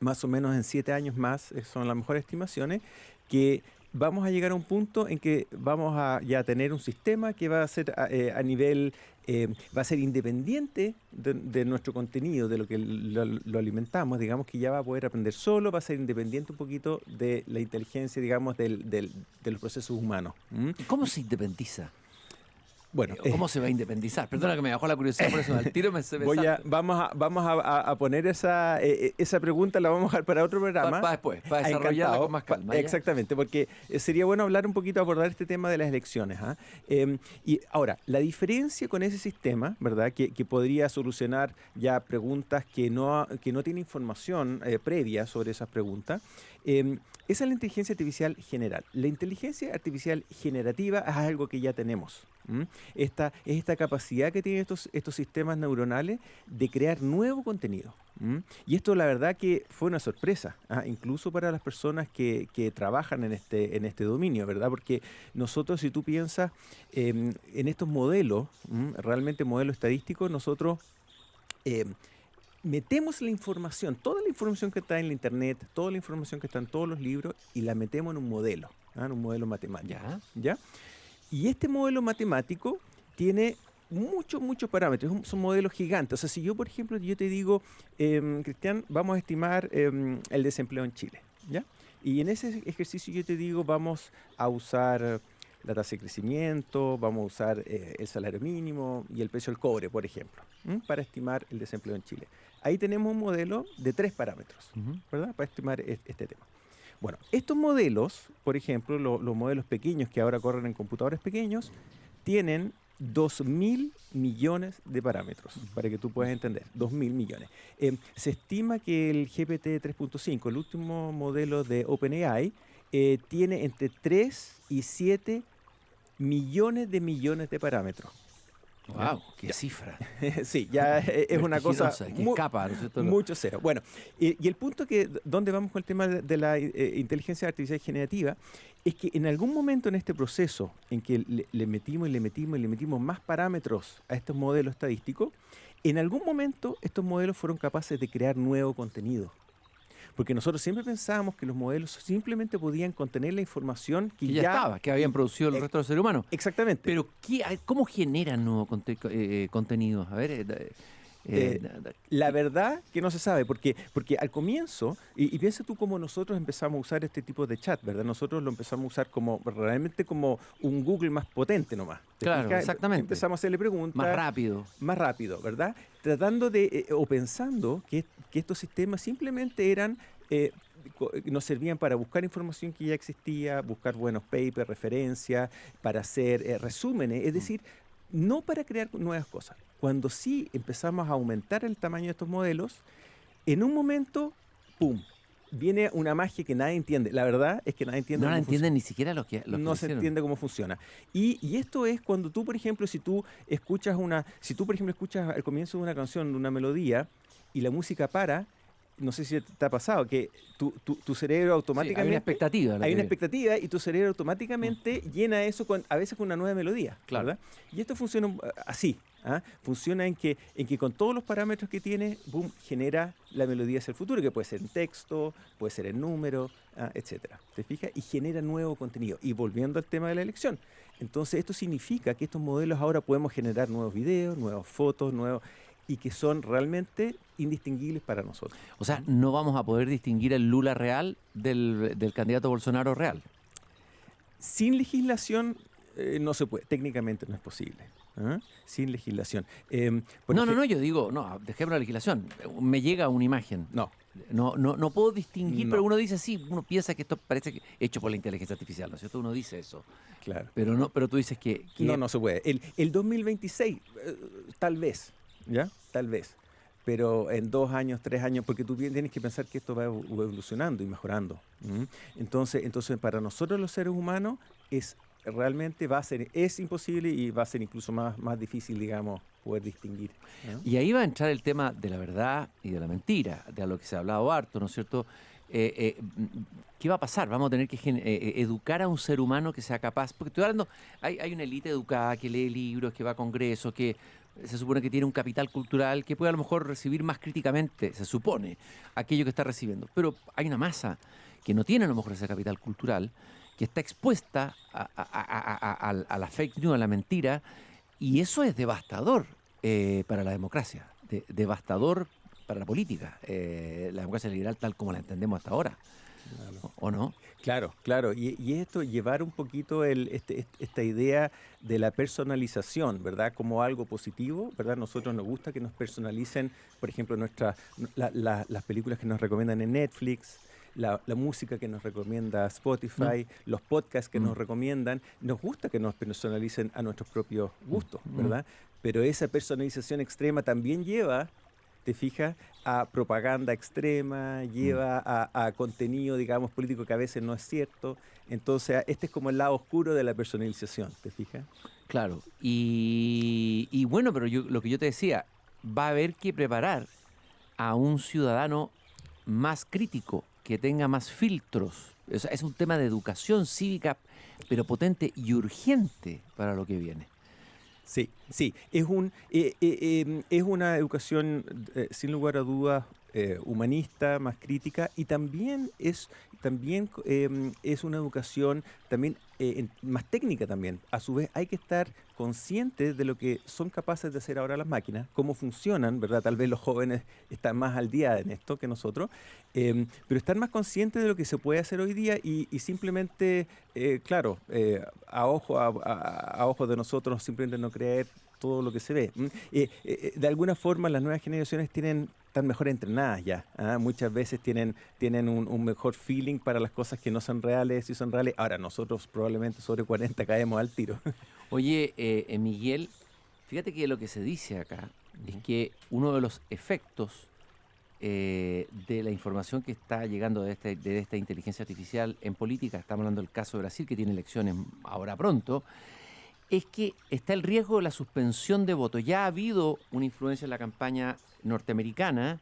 más o menos en 7 años más, son las mejores estimaciones, que vamos a llegar a un punto en que vamos a ya tener un sistema que va a ser a nivel, va a ser independiente de nuestro contenido, de lo que lo alimentamos, digamos que ya va a poder aprender solo, va a ser independiente un poquito de la inteligencia, digamos, de los procesos humanos. ¿Cómo se independiza? Bueno, ¿Cómo se va a independizar? Perdona que me bajó la curiosidad, por eso al tiro me vamos a poner esa pregunta, la vamos a dejar para otro programa. Para después, para desarrollarla Encantado. con más calma. ¿Ya? Exactamente, porque sería bueno hablar un poquito, abordar este tema de las elecciones. Y ahora, la diferencia con ese sistema, ¿verdad?, que podría solucionar ya preguntas que no tiene información previa sobre esas preguntas, esa es la inteligencia artificial general. La inteligencia artificial generativa es algo que ya tenemos. Esta capacidad que tienen estos sistemas neuronales de crear nuevo contenido. Y esto la verdad que fue una sorpresa, incluso para las personas que trabajan en este dominio, ¿verdad? Porque nosotros, si tú piensas en estos modelos, realmente modelos estadísticos, nosotros metemos la información, toda la información que está en la internet, toda la información que está en todos los libros, y la metemos en un modelo, en un modelo matemático. ¿Ya? Y este modelo matemático tiene muchos parámetros, son modelos gigantes. O sea, si yo, por ejemplo, yo te digo, Cristian, vamos a estimar el desempleo en Chile, ¿ya? Y en ese ejercicio yo te digo, vamos a usar la tasa de crecimiento, vamos a usar el salario mínimo y el precio del cobre, por ejemplo, para estimar el desempleo en Chile. Ahí tenemos un modelo de 3 parámetros, ¿verdad?, para estimar este tema. Bueno, estos modelos, por ejemplo, los modelos pequeños que ahora corren en computadores pequeños, tienen 2.000 millones de parámetros, para que tú puedas entender, 2.000 millones. Se estima que el GPT 3.5, el último modelo de OpenAI, tiene entre 3 y 7 millones de parámetros. ¡Wow! ¡Qué cifra! Sí, ya es una cosa que escapa, ¿no es cierto? Mucho cero. Bueno, y el punto que, ¿dónde vamos con el tema de la inteligencia artificial generativa? Es que en algún momento en este proceso en que le metimos más parámetros a estos modelos estadísticos, en algún momento estos modelos fueron capaces de crear nuevo contenido. Porque nosotros siempre pensábamos que los modelos simplemente podían contener la información que ya estaba, que habían producido el resto del ser humano. Exactamente. Pero ¿cómo generan nuevos contenidos? A ver, La verdad que no se sabe, porque al comienzo, y piensa tú cómo nosotros empezamos a usar este tipo de chat, ¿verdad? Nosotros lo empezamos a usar realmente como un Google más potente nomás. ¿Te Claro, fijas? exactamente. Empezamos a hacerle preguntas. Más rápido, ¿verdad? Tratando o pensando que estos sistemas simplemente eran... nos servían para buscar información que ya existía, buscar buenos papers, referencias, para hacer resúmenes, es decir, no para crear nuevas cosas. Cuando sí empezamos a aumentar el tamaño de estos modelos, en un momento, ¡pum!, viene una magia que nadie entiende. La verdad es que nadie entiende. No la cómo entienden funciona. ni siquiera los que No se entiende cómo funciona. Y esto es cuando tú, por ejemplo, si tú, por ejemplo, escuchas al comienzo de una canción, de una melodía, y la música para, no sé si te ha pasado, que tu cerebro automáticamente... hay una expectativa. Hay una expectativa y tu cerebro automáticamente llena eso a veces con una nueva melodía. Claro. ¿Verdad? Y esto funciona así. Funciona en que con todos los parámetros que tiene, boom, genera la melodía hacia el futuro, que puede ser en texto, puede ser en número, etcétera. ¿Te fijas? Y genera nuevo contenido. Y volviendo al tema de la elección. Entonces, esto significa que estos modelos ahora podemos generar nuevos videos, nuevas fotos, y que son realmente indistinguibles para nosotros. O sea, no vamos a poder distinguir el Lula real del candidato Bolsonaro real. Sin legislación no se puede, técnicamente no es posible. Sin legislación. No, yo digo, dejemos la legislación. Me llega una imagen. No puedo distinguir, pero uno dice sí, uno piensa que esto parece hecho por la inteligencia artificial, ¿no es cierto? Uno dice eso. Claro. Pero tú dices que... No se puede. El 2026, tal vez, ¿ya? Tal vez. Pero en 2 años, 3 años, porque tú tienes que pensar que esto va evolucionando y mejorando. Entonces, para nosotros los seres humanos realmente es imposible y va a ser incluso más difícil, digamos, poder distinguir, ¿no? Y ahí va a entrar el tema de la verdad y de la mentira, de lo que se ha hablado harto, ¿no es cierto? ¿Qué va a pasar? Vamos a tener que educar a un ser humano que sea capaz, porque estoy hablando, hay una élite educada que lee libros, que va a congresos, que se supone que tiene un capital cultural, que puede a lo mejor recibir más críticamente, se supone, aquello que está recibiendo. Pero hay una masa que no tiene a lo mejor ese capital cultural, que está expuesta a la fake news, a la mentira, y eso es devastador para la democracia, devastador para la política, la democracia liberal tal como la entendemos hasta ahora. Claro. ¿O no? Claro. Y esto, llevar un poquito esta idea de la personalización, ¿verdad? Como algo positivo, ¿verdad? Nosotros nos gusta que nos personalicen, por ejemplo, las películas que nos recomiendan en Netflix, la música que nos recomienda Spotify, los podcasts que nos recomiendan. Nos gusta que nos personalicen a nuestros propios gustos, ¿verdad? Pero esa personalización extrema también lleva, te fijas, a propaganda extrema, lleva a contenido, digamos, político que a veces no es cierto. Entonces, este es como el lado oscuro de la personalización, ¿te fijas? Claro. Y bueno, pero lo que yo te decía, va a haber que preparar a un ciudadano más crítico, que tenga más filtros. Es un tema de educación cívica, pero potente y urgente para lo que viene. Sí. Es una educación, sin lugar a dudas, humanista, más crítica, y también es una educación también más técnica también. A su vez, hay que estar conscientes de lo que son capaces de hacer ahora las máquinas, cómo funcionan, ¿verdad? Tal vez los jóvenes están más al día en esto que nosotros, pero estar más conscientes de lo que se puede hacer hoy día y simplemente, a ojo de nosotros, simplemente no creer todo lo que se ve. De alguna forma, las nuevas generaciones están mejor entrenadas ya. Muchas veces tienen un mejor feeling para las cosas que no son reales y son reales. Ahora, nosotros probablemente sobre 40 caemos al tiro. Oye, Miguel, fíjate que lo que se dice acá es que uno de los efectos de la información que está llegando de esta inteligencia artificial en política, estamos hablando del caso de Brasil, que tiene elecciones ahora pronto, es que está el riesgo de la suspensión de votos. Ya ha habido una influencia en la campaña norteamericana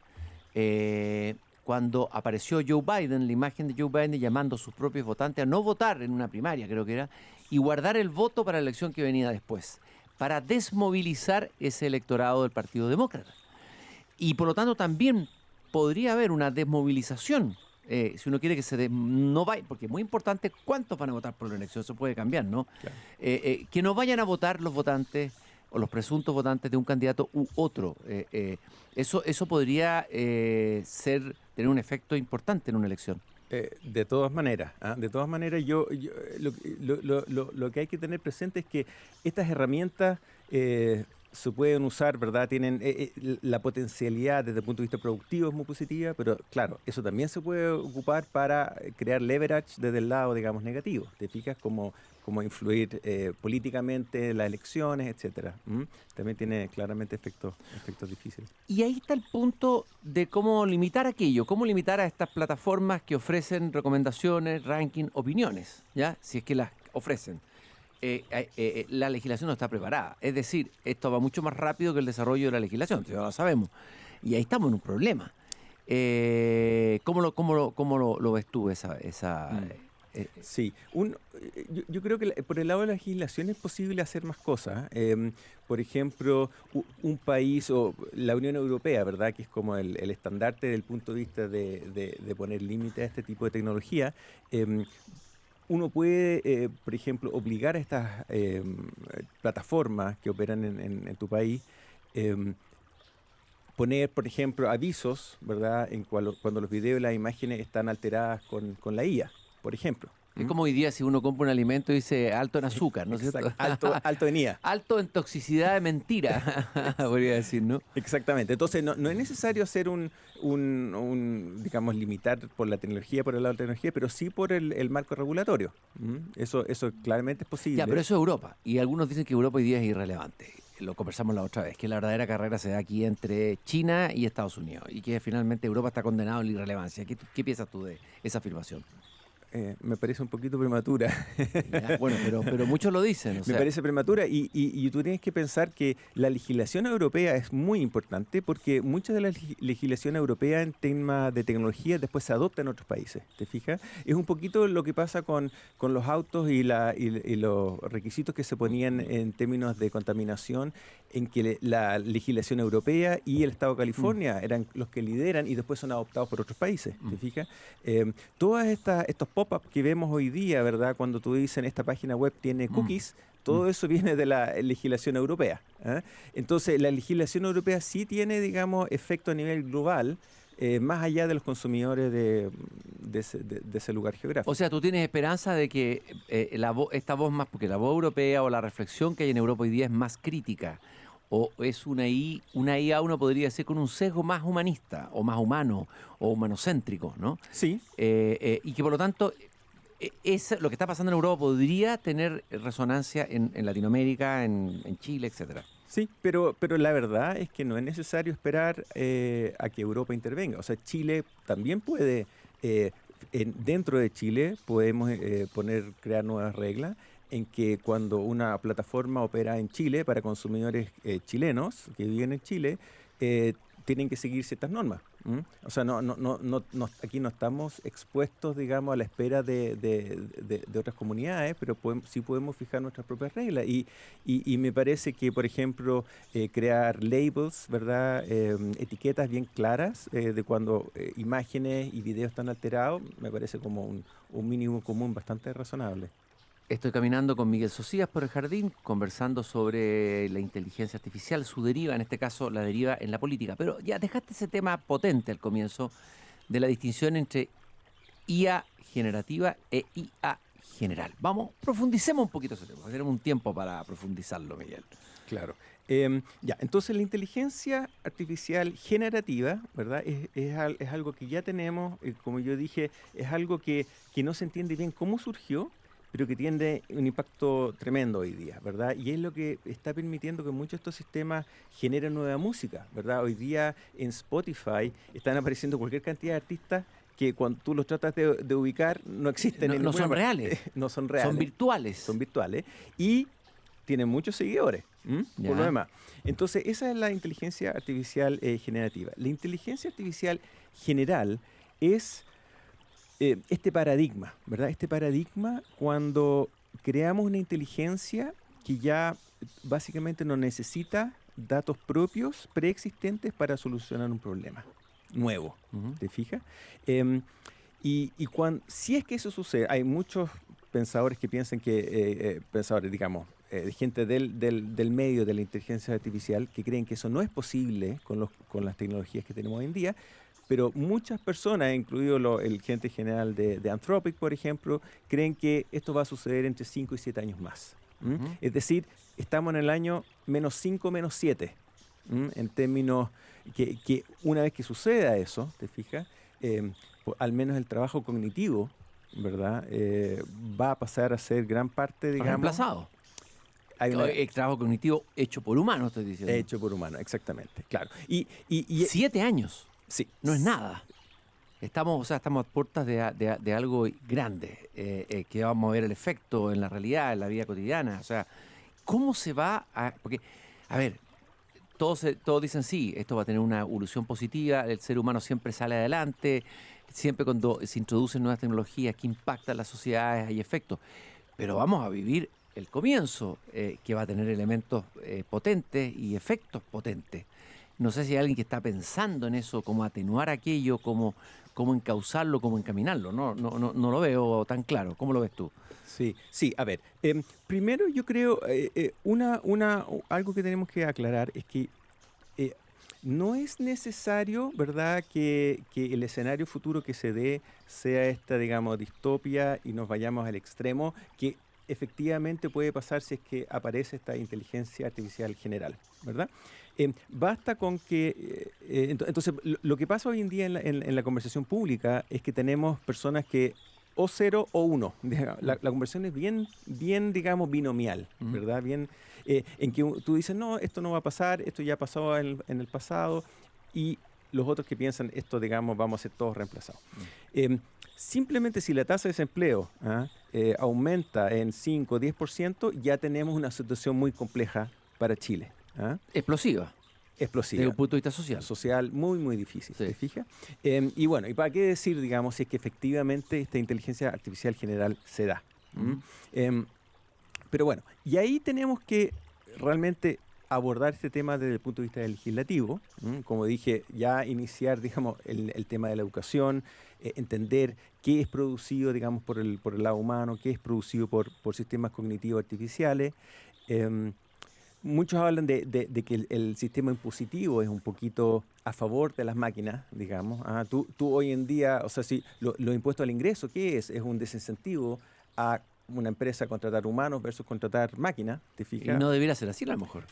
cuando apareció Joe Biden, la imagen de Joe Biden llamando a sus propios votantes a no votar en una primaria, creo que era, y guardar el voto para la elección que venía después, para desmovilizar ese electorado del Partido Demócrata. Y por lo tanto también podría haber una desmovilización. Si uno quiere que no vaya, porque es muy importante cuántos van a votar por la elección, eso puede cambiar, ¿no? Claro. Que no vayan a votar los votantes, o los presuntos votantes de un candidato u otro. Eso podría tener un efecto importante en una elección. De todas maneras, lo que hay que tener presente es que estas herramientas se pueden usar, ¿verdad? Tienen la potencialidad desde el punto de vista productivo es muy positiva, pero claro, eso también se puede ocupar para crear leverage desde el lado, digamos, negativo. ¿Te fijas? Como influir políticamente en las elecciones, etcétera. También tiene claramente efectos difíciles. Y ahí está el punto de cómo limitar aquello, cómo limitar a estas plataformas que ofrecen recomendaciones, ranking, opiniones, ¿ya? Si es que las ofrecen. La legislación no está preparada. Es decir, esto va mucho más rápido que el desarrollo de la legislación, ya lo sabemos. Y ahí estamos en un problema. ¿Cómo lo ves tú Sí, yo creo que por el lado de la legislación es posible hacer más cosas. Por ejemplo, un país o la Unión Europea, ¿verdad? Que es como el estandarte desde el punto de vista de poner límite a este tipo de tecnología. Uno puede, por ejemplo, obligar a estas plataformas que operan en tu país, poner, por ejemplo, avisos, ¿verdad? Cuando los videos y las imágenes están alteradas con la IA, por ejemplo. Es como hoy día si uno compra un alimento y dice alto en azúcar, ¿no es cierto? Alto en IA. Alto en toxicidad de mentira, podría decir, ¿no? Exactamente. Entonces, no es necesario hacer digamos, limitar por la tecnología, por el lado de la tecnología, pero sí por el marco regulatorio. Eso claramente es posible. Ya, pero eso es Europa. Y algunos dicen que Europa hoy día es irrelevante. Lo conversamos la otra vez, que la verdadera carrera se da aquí entre China y Estados Unidos. Y que finalmente Europa está condenado a la irrelevancia. ¿Qué piensas tú de esa afirmación? Me parece un poquito prematura. Ya, bueno, pero muchos lo dicen. Me parece prematura y tú tienes que pensar que la legislación europea es muy importante porque mucha de la legislación europea en temas de tecnología después se adopta en otros países, ¿te fijas? Es un poquito lo que pasa con los autos y los requisitos que se ponían en términos de contaminación, en que la legislación europea y el Estado de California eran los que lideran y después son adoptados por otros países, ¿te fijas? Todas estos pop-up que vemos hoy día, ¿verdad? Cuando tú dices esta página web tiene cookies, todo eso viene de la legislación europea. Entonces, la legislación europea sí tiene, digamos, efecto a nivel global, más allá de los consumidores de ese lugar geográfico. O sea, tú tienes esperanza de que esta voz más, porque la voz europea o la reflexión que hay en Europa hoy día es más crítica, o es una IA, uno podría decir, con un sesgo más humanista, o más humano, o humanocéntrico, ¿no? Sí. Y que por lo tanto, lo que está pasando en Europa podría tener resonancia en Latinoamérica, en Chile, etcétera. Sí, pero la verdad es que no es necesario esperar a que Europa intervenga. O sea, Chile también puede, dentro de Chile, podemos crear nuevas reglas en que cuando una plataforma opera en Chile para consumidores chilenos que viven en Chile, tienen que seguir ciertas normas. O sea, aquí no estamos expuestos, digamos, a la espera de otras comunidades, pero sí podemos fijar nuestras propias reglas. Y me parece que, por ejemplo, crear labels, ¿verdad? Etiquetas bien claras de cuando imágenes y videos están alterados, me parece como un mínimo común bastante razonable. Estoy caminando con Miguel Socias por el jardín, conversando sobre la inteligencia artificial, su deriva, en este caso la deriva en la política. Pero ya dejaste ese tema potente al comienzo de la distinción entre IA generativa e IA general. Vamos, profundicemos un poquito ese tema. Tenemos un tiempo para profundizarlo, Miguel. Claro. Entonces la inteligencia artificial generativa, ¿verdad? Es algo que ya tenemos, como yo dije, es algo que no se entiende bien cómo surgió, pero que tiene un impacto tremendo hoy día, ¿verdad? Y es lo que está permitiendo que muchos de estos sistemas generen nueva música, ¿verdad? Hoy día en Spotify están apareciendo cualquier cantidad de artistas que cuando tú los tratas de ubicar no existen. No son reales. No son reales. Son virtuales. Son virtuales y tienen muchos seguidores, por lo demás. Entonces, esa es la inteligencia artificial generativa. La inteligencia artificial general es este paradigma, ¿verdad? Este paradigma cuando creamos una inteligencia que ya básicamente no necesita datos propios preexistentes para solucionar un problema nuevo, ¿te fijas? Si es que eso sucede, hay muchos pensadores que piensan que, digamos, gente del medio de la inteligencia artificial que creen que eso no es posible con las tecnologías que tenemos hoy en día, pero muchas personas, incluido el gerente general de Anthropic, por ejemplo, creen que esto va a suceder entre 5 y 7 años más. Es decir, estamos en el año -5, -7, en términos que una vez que suceda eso, ¿te fijas? Al menos el trabajo cognitivo, ¿verdad? Va a pasar a ser gran parte, digamos... Reemplazado. El trabajo cognitivo hecho por humanos, estoy diciendo. Hecho por humanos, exactamente, claro. Y 7 años. Sí. No es nada. Estamos a puertas de algo grande, que va a mover el efecto en la realidad, en la vida cotidiana. O sea, ¿cómo se va a...? Porque, a ver, todos dicen sí, esto va a tener una evolución positiva, el ser humano siempre sale adelante, siempre cuando se introducen nuevas tecnologías que impactan las sociedades hay efectos. Pero vamos a vivir el comienzo, que va a tener elementos potentes y efectos potentes. No sé si hay alguien que está pensando en eso, cómo atenuar aquello, cómo encauzarlo, cómo encaminarlo. No lo veo tan claro. ¿Cómo lo ves tú? Sí, a ver. Primero yo creo, algo que tenemos que aclarar es que no es necesario, ¿verdad?, que el escenario futuro que se dé sea esta, digamos, distopia y nos vayamos al extremo, que efectivamente puede pasar si es que aparece esta inteligencia artificial general, ¿verdad? Basta con que... entonces, lo que pasa hoy en día en la conversación pública es que tenemos personas que o 0 o 1. La conversación es bien, digamos, binomial, ¿verdad? Bien, en que tú dices, no, esto no va a pasar, esto ya pasó en el pasado, y los otros que piensan, esto, digamos, vamos a ser todos reemplazados. Simplemente si la tasa de desempleo aumenta en 5 o 10%, ya tenemos una situación muy compleja para Chile. Explosiva. Explosiva. Desde un punto de vista social. Social muy, muy difícil, Sí. ¿te fijas? Y bueno, ¿y para qué decir, digamos, si es que efectivamente esta inteligencia artificial general se da? Pero bueno, y ahí tenemos que realmente abordar este tema desde el punto de vista legislativo. Como dije, ya iniciar, digamos, el tema de la educación, entender qué es producido, digamos, por el lado humano, qué es producido por sistemas cognitivos artificiales. Muchos hablan de que el sistema impositivo es un poquito a favor de las máquinas, digamos. Tú hoy en día, o sea, si los impuestos al ingreso, ¿qué es? Es un desincentivo a una empresa contratar humanos versus contratar máquinas, ¿te Y fijas? no debiera ser así a lo mejor.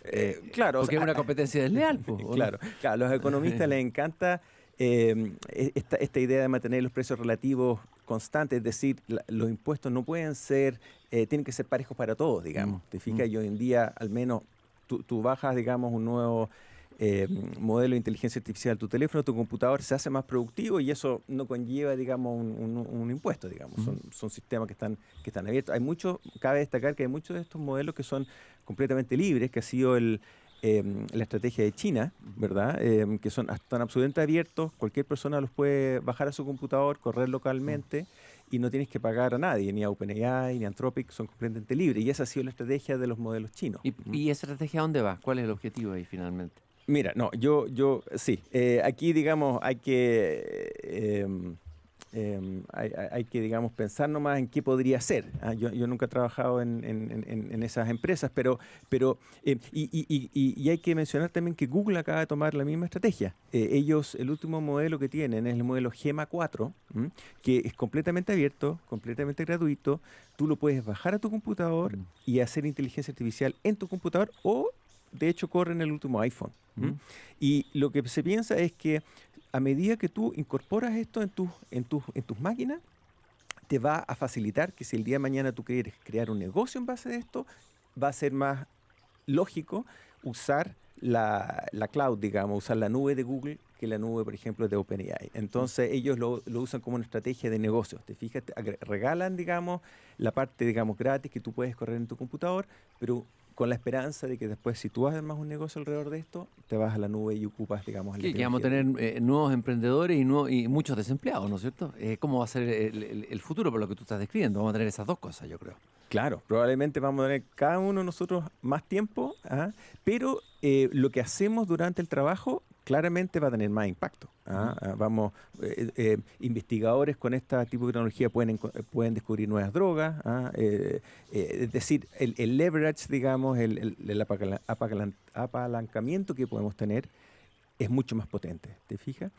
Claro, Porque es una competencia desleal. ¿O no? Claro, a los economistas les encanta esta idea de mantener los precios relativos constantes, es decir, los impuestos no pueden ser, tienen que ser parejos para todos, digamos. ¿Te fijas? Y hoy en día, al menos, tú bajas, digamos, un nuevo modelo de inteligencia artificial a tu teléfono, tu computador se hace más productivo y eso no conlleva, digamos, un impuesto, digamos. Son sistemas que están abiertos. Cabe destacar que hay muchos de estos modelos que son completamente libres, que ha sido la estrategia de China, ¿verdad? Que están absolutamente abiertos, cualquier persona los puede bajar a su computador, correr localmente y no tienes que pagar a nadie, ni a OpenAI, ni a Anthropic, son completamente libres. Y esa ha sido la estrategia de los modelos chinos. ¿Y esa estrategia a dónde va? ¿Cuál es el objetivo ahí finalmente? Mira, no, sí. Aquí, digamos, hay que, digamos, pensar nomás en qué podría ser. Yo nunca he trabajado en esas empresas, pero hay que mencionar también que Google acaba de tomar la misma estrategia. Ellos, el último modelo que tienen es el modelo Gemma 4, que es completamente abierto, completamente gratuito. Tú lo puedes bajar a tu computador y hacer inteligencia artificial en tu computador o de hecho corre en el último iPhone. Y lo que se piensa es que a medida que tú incorporas esto en tus máquinas, te va a facilitar que si el día de mañana tú quieres crear un negocio en base a esto, va a ser más lógico usar la cloud, digamos, usar la nube de Google que la nube, por ejemplo, de OpenAI. Entonces ellos lo usan como una estrategia de negocio. Te fijas, regalan, digamos, la parte, digamos, gratis que tú puedes correr en tu computador, pero con la esperanza de que después, si tú haces más un negocio alrededor de esto, te vas a la nube y ocupas, digamos, Que vamos a tener nuevos emprendedores y muchos desempleados, ¿no es cierto? ¿Cómo va a ser el futuro por lo que tú estás describiendo? Vamos a tener esas dos cosas, yo creo. Claro, probablemente vamos a tener cada uno de nosotros más tiempo, pero lo que hacemos durante el trabajo claramente va a tener más impacto. Vamos, investigadores con este tipo de tecnología pueden descubrir nuevas drogas. Es decir, el leverage, digamos, el apalancamiento que podemos tener es mucho más potente, ¿te fijas?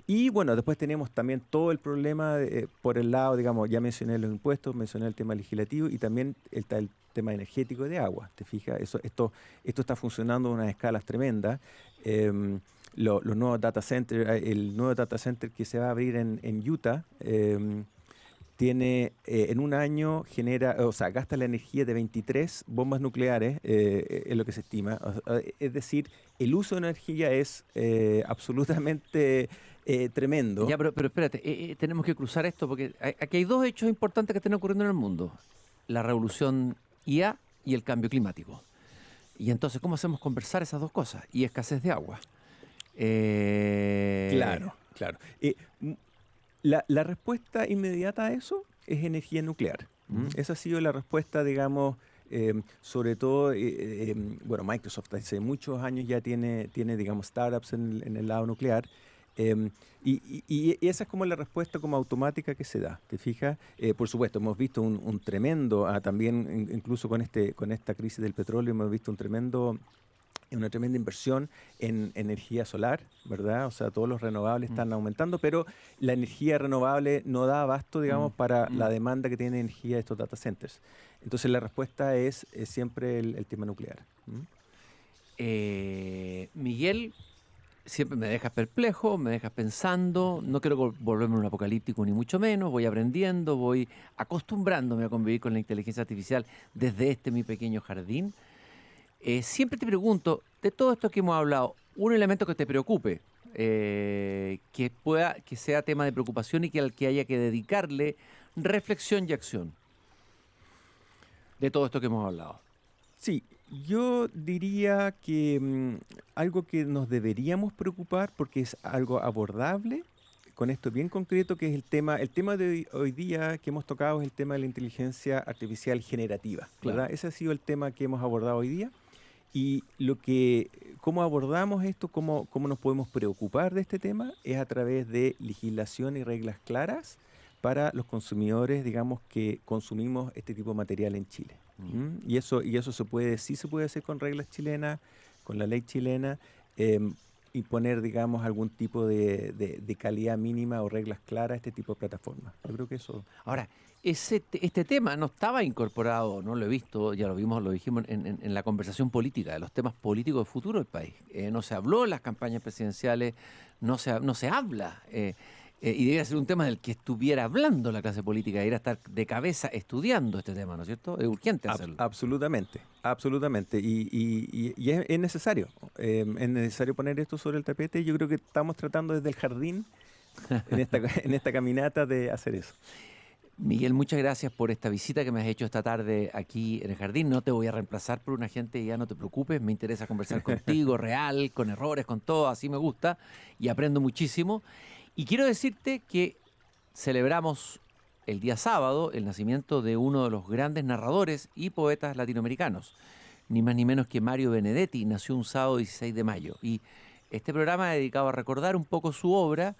Y bueno, después tenemos también todo el problema por el lado, digamos, ya mencioné los impuestos, mencioné el tema legislativo y también está el tema energético de agua, ¿te fijas? Esto está funcionando a unas escalas tremendas. Los nuevos data centers, el nuevo data center que se va a abrir en Utah, tiene en un año gasta la energía de 23 bombas nucleares, es lo que se estima. Es decir, el uso de energía es absolutamente tremendo. Ya, pero espérate, tenemos que cruzar esto porque aquí hay dos hechos importantes que están ocurriendo en el mundo. La revolución IA y el cambio climático. Y entonces, ¿cómo hacemos conversar esas dos cosas? Y escasez de agua. Claro. La respuesta inmediata a eso es energía nuclear. Esa ha sido la respuesta, digamos, sobre todo, bueno, Microsoft hace muchos años ya tiene digamos, startups en el lado nuclear. Y esa es como la respuesta como automática que se da, ¿te fijas? Por supuesto, hemos visto un tremendo, también incluso con esta crisis del petróleo, hemos visto una tremenda inversión en energía solar, ¿verdad? O sea, todos los renovables están aumentando, pero la energía renovable no da abasto, digamos, para la demanda que tiene energía de estos data centers. Entonces, la respuesta es siempre el tema nuclear. Miguel, siempre me dejas perplejo, me dejas pensando, no quiero volverme un apocalíptico ni mucho menos, voy aprendiendo, voy acostumbrándome a convivir con la inteligencia artificial desde mi pequeño jardín. Siempre te pregunto, de todo esto que hemos hablado, un elemento que te preocupe, que sea tema de preocupación y al que haya que dedicarle reflexión y acción. De todo esto que hemos hablado. Sí, yo diría que algo que nos deberíamos preocupar porque es algo abordable, con esto bien concreto, que es el tema de hoy día que hemos tocado, es el tema de la inteligencia artificial generativa, ¿verdad? Claro. Ese ha sido el tema que hemos abordado hoy día. Y cómo abordamos esto, cómo nos podemos preocupar de este tema, es a través de legislación y reglas claras para los consumidores, digamos, que consumimos este tipo de material en Chile. Y eso sí se puede hacer con reglas chilenas, con la ley chilena, y poner, digamos, algún tipo de calidad mínima o reglas claras a este tipo de plataformas. Yo creo que eso... Ahora, este tema no estaba incorporado, no lo he visto, ya lo dijimos en la conversación política, de los temas políticos del futuro del país. No se habló en las campañas presidenciales, no se habla. Y debería ser un tema del que estuviera hablando la clase política, debería estar de cabeza estudiando este tema, ¿no es cierto? Es urgente hacerlo. Absolutamente. Y es necesario. Es necesario poner esto sobre el tapete. Yo creo que estamos tratando desde el jardín, en esta caminata, de hacer eso. Miguel, muchas gracias por esta visita que me has hecho esta tarde aquí en el jardín. No te voy a reemplazar por una gente, ya no te preocupes. Me interesa conversar contigo, real, con errores, con todo. Así me gusta y aprendo muchísimo. Y quiero decirte que celebramos el día sábado el nacimiento de uno de los grandes narradores y poetas latinoamericanos. Ni más ni menos que Mario Benedetti. Nació un sábado 16 de mayo. Y este programa es dedicado a recordar un poco su obra.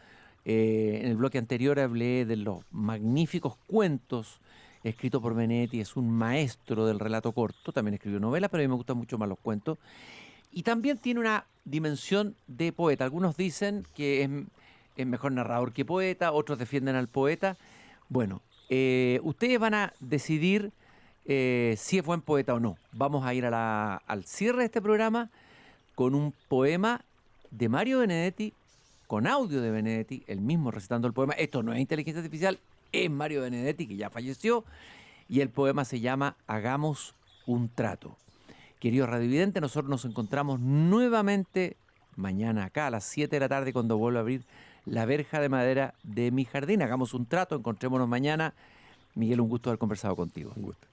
En el bloque anterior hablé de los magníficos cuentos escritos por Benedetti. Es un maestro del relato corto, también escribió novelas, pero a mí me gustan mucho más los cuentos. Y también tiene una dimensión de poeta. Algunos dicen que es mejor narrador que poeta, otros defienden al poeta. Bueno, ustedes van a decidir si es buen poeta o no. Vamos a ir al cierre de este programa con un poema de Mario Benedetti, con audio de Benedetti, el mismo recitando el poema. Esto no es inteligencia artificial, es Mario Benedetti, que ya falleció, y el poema se llama Hagamos un trato. Queridos radiovidentes, nosotros nos encontramos nuevamente mañana acá a las 7 de la tarde cuando vuelva a abrir la verja de madera de mi jardín. Hagamos un trato, encontrémonos mañana. Miguel, un gusto haber conversado contigo. Un gusto.